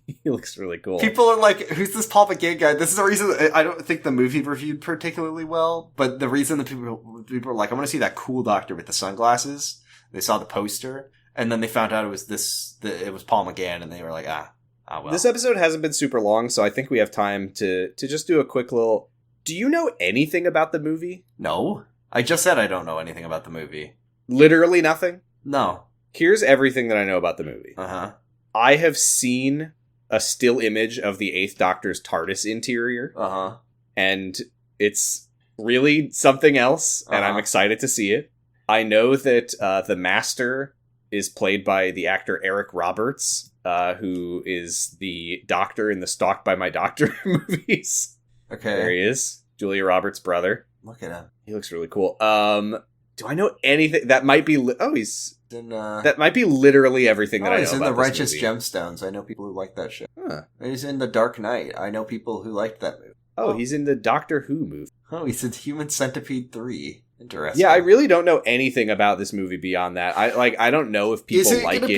He looks really cool. People are like, "Who's this Paul McGann guy?" This is the reason I don't think the movie reviewed particularly well, but the reason that people are like, "I want to see that cool Doctor with the sunglasses." They saw the poster, and then they found out it was Paul McGann, and they were like, well. This episode hasn't been super long, so I think we have time to just do a quick little... Do you know anything about the movie? No. I just said I don't know anything about the movie. Literally nothing? No. Here's everything that I know about the movie. Uh-huh. I have seen a still image of the 8th Doctor's TARDIS interior, Uh-huh. and it's really something else, and I'm Uh-huh. excited to see it. I know that the Master is played by the actor Eric Roberts, who is the Doctor in the Stalked by My Doctor movies. Okay. There he is, Julia Roberts' brother. Look at him. He looks really cool. Do I know anything? That might be... He's in, that might be literally everything that I know he's in about The this Righteous movie. Gemstones. I know people who like that shit. Huh. He's in The Dark Knight. I know people who liked that movie. Oh, he's in the Doctor Who movie. Oh, he's in Human Centipede 3. Interesting. Yeah, I really don't know anything about this movie beyond that. I don't know if people like it.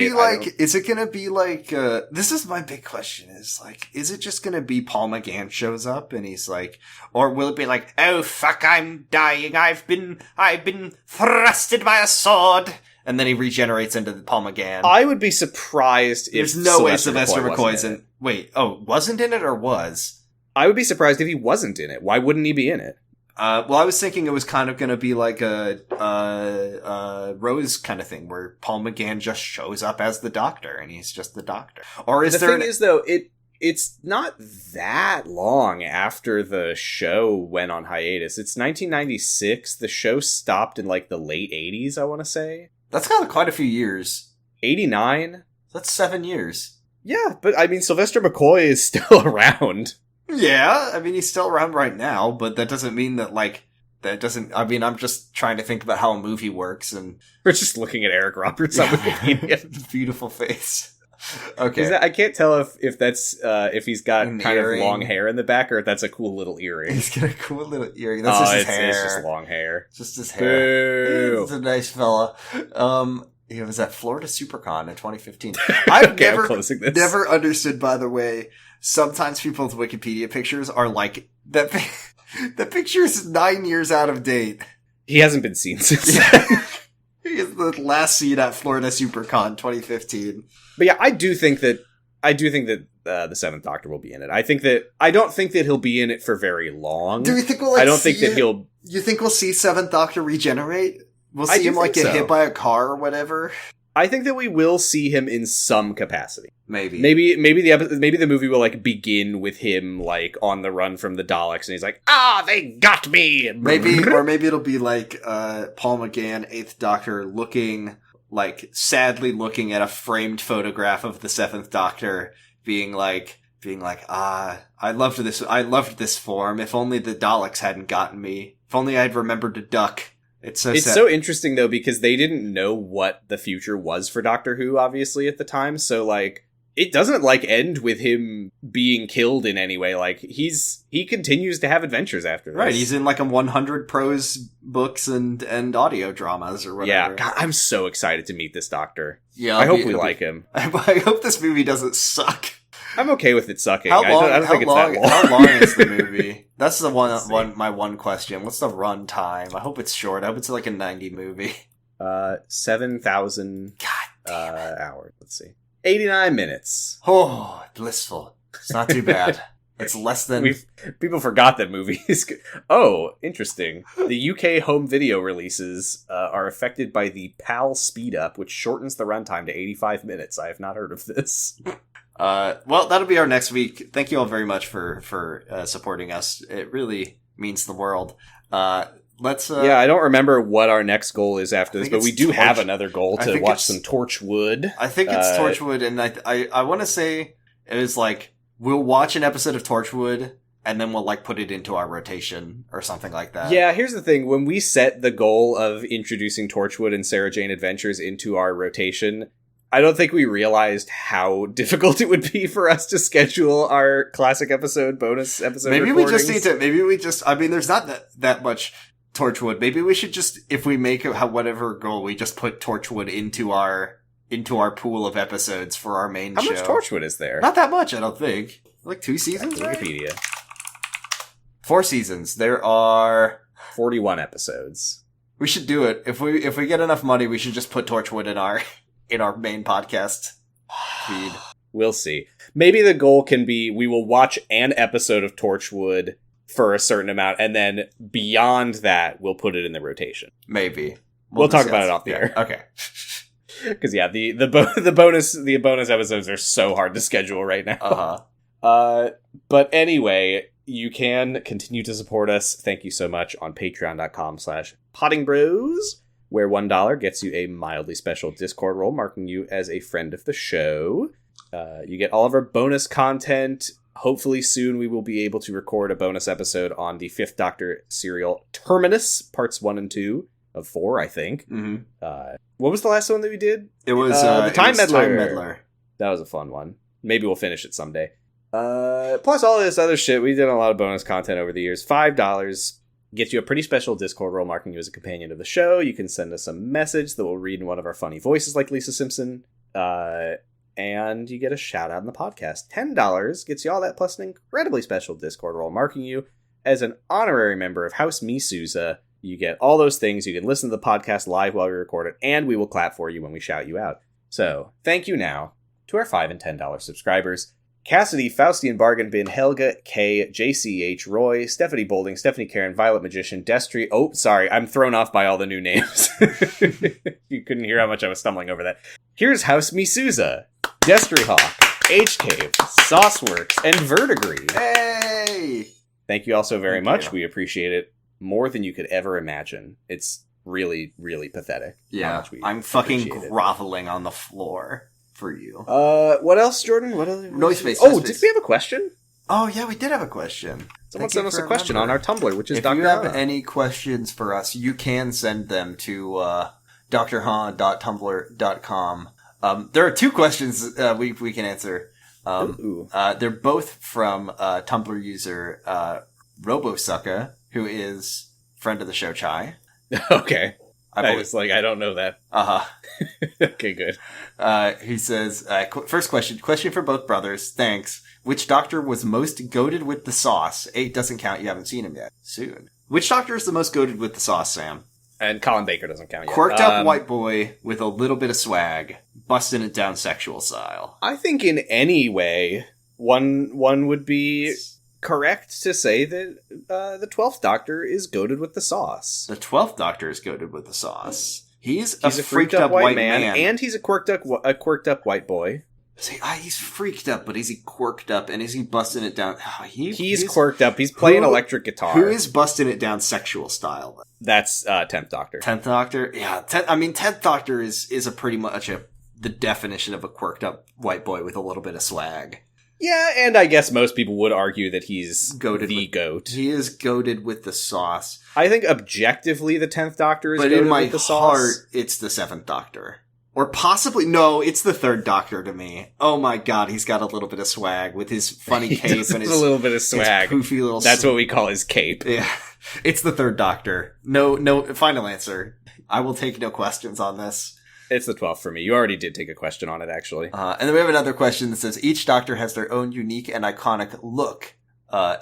Is it gonna be like, this is my big question, is like, is it just gonna be Paul McGann shows up and he's like, or will it be like, oh fuck, I'm dying, I've been thrusted by a sword, and then he regenerates into Paul McGann. I would be surprised if There's no way Sylvester Sylvester McCoy's wasn't in. Wait, wasn't in it or was? I would be surprised if he wasn't in it. Why wouldn't he be in it? Well, I was thinking it was kind of going to be like a Rose kind of thing, where Paul McGann just shows up as the Doctor, and he's just the Doctor. Or is The there? thing is, though, it's not that long after the show went on hiatus. It's 1996. The show stopped in like the late 80s, I want to say. That's got quite a few years. 89? That's 7 years. Yeah, but I mean, Sylvester McCoy is still around. Yeah, I mean, he's still around right now, but that doesn't mean that, like, I mean, I'm just trying to think about how a movie works, and... We're just looking at Eric Roberts on Wikipedia. Beautiful face. Okay. I can't tell if that's, if he's got An kind earring. of long hair in the back, or if that's a cool little earring. He's got a cool little earring. That's just his hair. It's just long hair. Just his hair. Boo. He's a nice fella. He was at Florida SuperCon in 2015. I've Okay, I'm never, closing this. never understood, by the way, sometimes people's Wikipedia pictures are like, that the picture is 9 years out of date. He hasn't been seen since then. He is the last seen at Florida SuperCon 2015. But yeah, I do think that the Seventh Doctor will be in it. I don't think that he'll be in it for very long. Do we think we'll, like, I don't think that he'll... You think we'll see Seventh Doctor regenerate? We'll I see do him, like, think get so. hit by a car or whatever? I think that we will see him in some capacity. Maybe. Maybe the movie will like begin with him like on the run from the Daleks, and he's like, they got me. Maybe it'll be like Paul McGann, 8th Doctor, sadly looking at a framed photograph of the 7th Doctor, being like, I loved this form. If only the Daleks hadn't gotten me. If only I'd remembered to duck. It's It's sad. so interesting though, because they didn't know what the future was for Doctor Who, obviously, at the time. So like, it doesn't like end with him being killed in any way. Like he continues to have adventures after this. Right, he's in like a 100 prose books and audio dramas or whatever. Yeah, God, I'm so excited to meet this Doctor. Yeah. I hope we like him. I hope this movie doesn't suck. I'm okay with it sucking. How long? I don't think it's that long. How long is the movie? That's the my one question. What's the run time? I hope it's short. I hope it's like a 90 movie. 7,000 God damn it. hours. Let's see. 89 minutes. Oh, blissful. It's not too bad. It's less than... People forgot that movies... Oh, interesting. The UK home video releases are affected by the PAL speed up, which shortens the runtime to 85 minutes. I have not heard of this. Well, that'll be our next week. Thank you all very much for supporting us. It really means the world. Let's... yeah, I don't remember what our next goal is after this, but we do have another goal to watch some Torchwood. I think it's Torchwood, and I want to say it was like... We'll watch an episode of Torchwood, and then we'll, like, put it into our rotation, or something like that. Yeah, here's the thing. When we set the goal of introducing Torchwood and Sarah Jane Adventures into our rotation, I don't think we realized how difficult it would be for us to schedule our classic episode, bonus episode Maybe recordings. we just I mean, there's not that much Torchwood. Maybe we should just, if we make whatever goal, we just put Torchwood into our pool of episodes for our main show. How much Torchwood is there? Not that much, I don't think. Like 2 seasons, right? Wikipedia. 4 seasons. There are 41 episodes. We should do it. If we get enough money, we should just put Torchwood in our main podcast feed. We'll see. Maybe the goal can be we will watch an episode of Torchwood for a certain amount, and then beyond that, we'll put it in the rotation. Maybe. We'll talk about it off the air. Okay. Because the bonus episodes are so hard to schedule right now. But anyway, you can continue to support us. Thank you so much on patreon.com/pottingbros, where $1 gets you a mildly special Discord role, marking you as a friend of the show. You get all of our bonus content. Hopefully soon we will be able to record a bonus episode on the 5th Doctor serial Terminus, parts 1 and 2 of 4, I think. Mm-hmm. What was the last one that we did? It was the Time Meddler. Time Meddler. That was a fun one. Maybe we'll finish it someday. Plus all this other shit. We did a lot of bonus content over the years. $5 gets you a pretty special Discord role, marking you as a companion of the show. You can send us a message that we'll read in one of our funny voices like Lisa Simpson. And you get a shout out in the podcast. $10 gets you all that plus an incredibly special Discord role, marking you as an honorary member of House Misuza. You get all those things. You can listen to the podcast live while we record it, and we will clap for you when we shout you out. So, thank you now to our $5 and $10 subscribers. Cassidy, Faustian Bargain Bin, Helga, K, JCH, Roy, Stephanie Bolding, Stephanie Karen, Violet Magician, Destry. Oh, sorry, I'm thrown off by all the new names. You couldn't hear how much I was stumbling over that. Here's House Misuza, Destry Hawk, H Cave, Sauceworks, and Vertigree. Hey! Thank you all so very Thank much. you. We appreciate it more than you could ever imagine. It's really, really pathetic. Yeah, I'm fucking groveling on the floor for you. What else, Jordan? What other Noise space. Oh, did we have a question? Oh, yeah, we did have a question. Someone sent us a question on our Tumblr, which is if Dr. you have Han. any questions for us, you can send them to drhan.tumblr.com. There are 2 questions we can answer. They're both from Tumblr user RoboSucka, who is friend of the show, Chai. Okay. I was like, I don't know that. Okay, good. He says, first question for both brothers. Thanks. Which Doctor was most goated with the sauce? 8 doesn't count. You haven't seen him yet. Soon. Which Doctor is the most goated with the sauce, Sam? And Colin Baker doesn't count yet. Quirked up white boy with a little bit of swag, busting it down sexual style. I think in any way, one would be correct to say that the 12th Doctor is goated with the sauce. The 12th Doctor is goated with the sauce. He's a freaked up white man, and he's a quirked up white boy. See, he's freaked up, but is he quirked up, and is he busting it down? He's quirked up. He's playing electric guitar. Who is busting it down sexual style? That's 10th Doctor. 10th Doctor? Yeah, 10th Doctor is a pretty much the definition of a quirked up white boy with a little bit of swag. Yeah, and I guess most people would argue that he's the goat. He is goated with the sauce. I think objectively the 10th Doctor is goated with the sauce. But in my heart, it's the 7th Doctor. Or possibly, no, it's the 3rd Doctor to me. Oh my god, he's got a little bit of swag with his funny cape and his... a little bit of swag. His poofy little... That's what we call his cape. Yeah. It's the 3rd Doctor. No, final answer. I will take no questions on this. It's the 12th for me. You already did take a question on it, actually. And then we have another question that says, each doctor has their own unique and iconic look,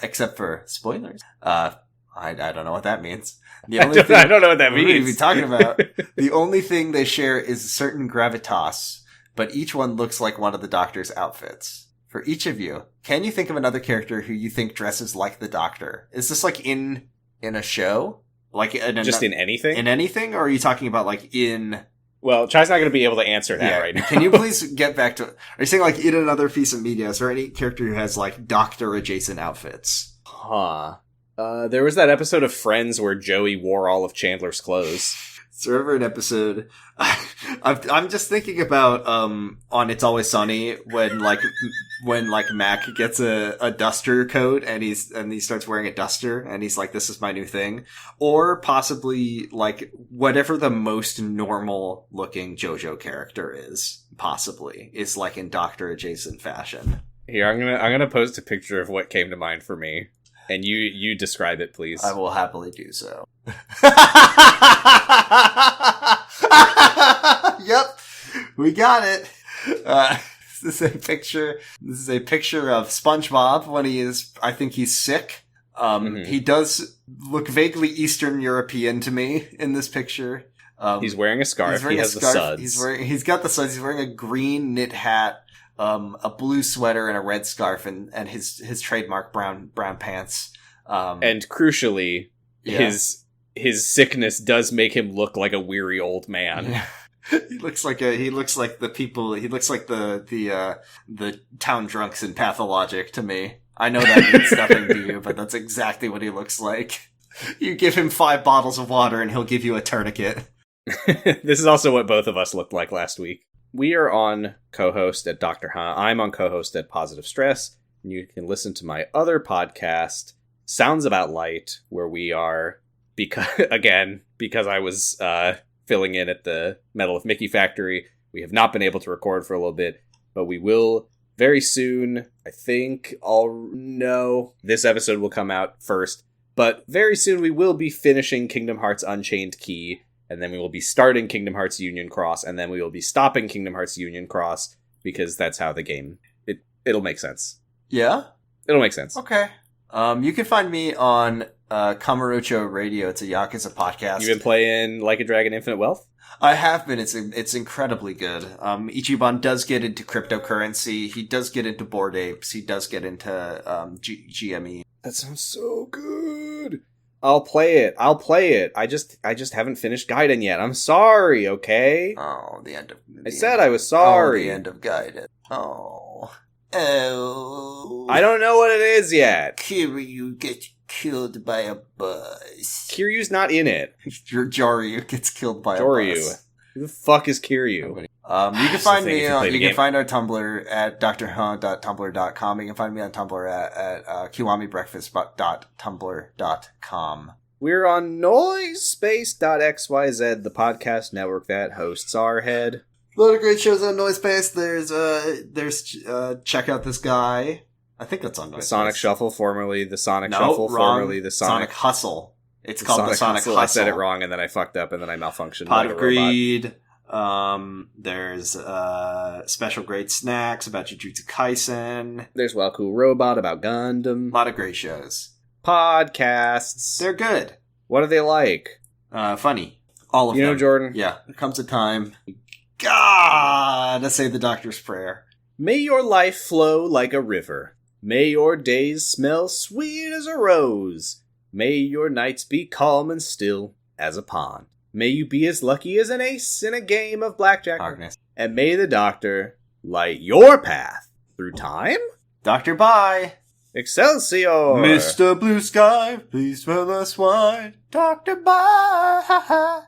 except for spoilers. I don't know what that means. The only thing I don't know what that means. What are we talking about? The only thing they share is certain gravitas, but each one looks like one of the Doctor's outfits. For each of you, can you think of another character who you think dresses like the Doctor? Is this like in a show? Like just in anything? In anything? Or are you talking about like in... Well, Chai's not going to be able to answer that right now. Can you please get back to... Are you saying like in another piece of media? Is there any character who has like Doctor-adjacent outfits? Huh. There was that episode of Friends where Joey wore all of Chandler's clothes. So remember an episode, I'm just thinking about, on It's Always Sunny, when Mac gets a duster coat and he starts wearing a duster and he's like, this is my new thing. Or possibly, like, whatever the most normal looking JoJo character is, possibly, is like in Doctor adjacent fashion. Here, I'm gonna post a picture of what came to mind for me. And you describe it, please. I will happily do so. Yep, we got it. This is a picture of SpongeBob when I think he's sick. He does look vaguely Eastern European to me in this picture. He's wearing a scarf. He has the suds. He's got the suds. He's wearing a green knit hat, a blue sweater and a red scarf and his trademark brown pants. And crucially, his sickness does make him look like a weary old man. Yeah. He looks like the town drunks in Pathologic to me. I know that means nothing to you, but that's exactly what he looks like. You give him 5 bottles of water and he'll give you a tourniquet. This is also what both of us looked like last week. We are on co-host at Dr. Huh. I'm on co-host at Positive Stress. And you can listen to my other podcast, Sounds About Light, where we are, because I was filling in at the Metal with Mickey factory. We have not been able to record for a little bit, but we will very soon. I think this episode will come out first, but very soon we will be finishing Kingdom Hearts Unchained Key, and then we will be starting Kingdom Hearts Union Cross, and then we will be stopping Kingdom Hearts Union Cross, because that's how the game... It'll make sense. Yeah? It'll make sense. Okay. You can find me on Kamurocho Radio. It's a Yakuza podcast. You've been playing Like a Dragon Infinite Wealth? I have been. It's incredibly good. Ichiban does get into cryptocurrency. He does get into Bored Apes. He does get into GME. That sounds so good. I'll play it. I just haven't finished Gaiden yet. I'm sorry, okay? Oh, the end of... I said I was sorry. Oh, the end of Gaiden. Oh. I don't know what it is yet. Kiryu gets killed by a bus. Kiryu's not in it. Joryu gets killed by a bus. Who the fuck is Kiryu? You can find me you can find our Tumblr at drhuh.tumblr.com. You can find me on Tumblr at kiwamibreakfast.tumblr.com. We're on Noisepace.xyz, the podcast network that hosts our head. A lot of great shows on Noisepace. There's Check Out This Guy. I think that's on Noisepace. Sonic Shuffle, formerly the Sonic Shuffle, formerly the Sonic Hustle. It's called the Sonic Hustle. I said it wrong, and then I fucked up, and then I malfunctioned. Pot of Greed. There's Special Grade Snacks about Jujutsu Kaisen. There's Well Cool Robot about Gundam. A lot of great shows. Podcasts. They're good. What are they like? Funny. All of them. You know, Jordan? Yeah. There comes a time. Gotta say the doctor's prayer. May your life flow like a river. May your days smell sweet as a rose. May your nights be calm and still as a pond. May you be as lucky as an ace in a game of blackjack. Darkness. And may the doctor light your path through time. Doctor, bye. Excelsior. Mr. Blue Sky, please tell us why. Doctor, bye.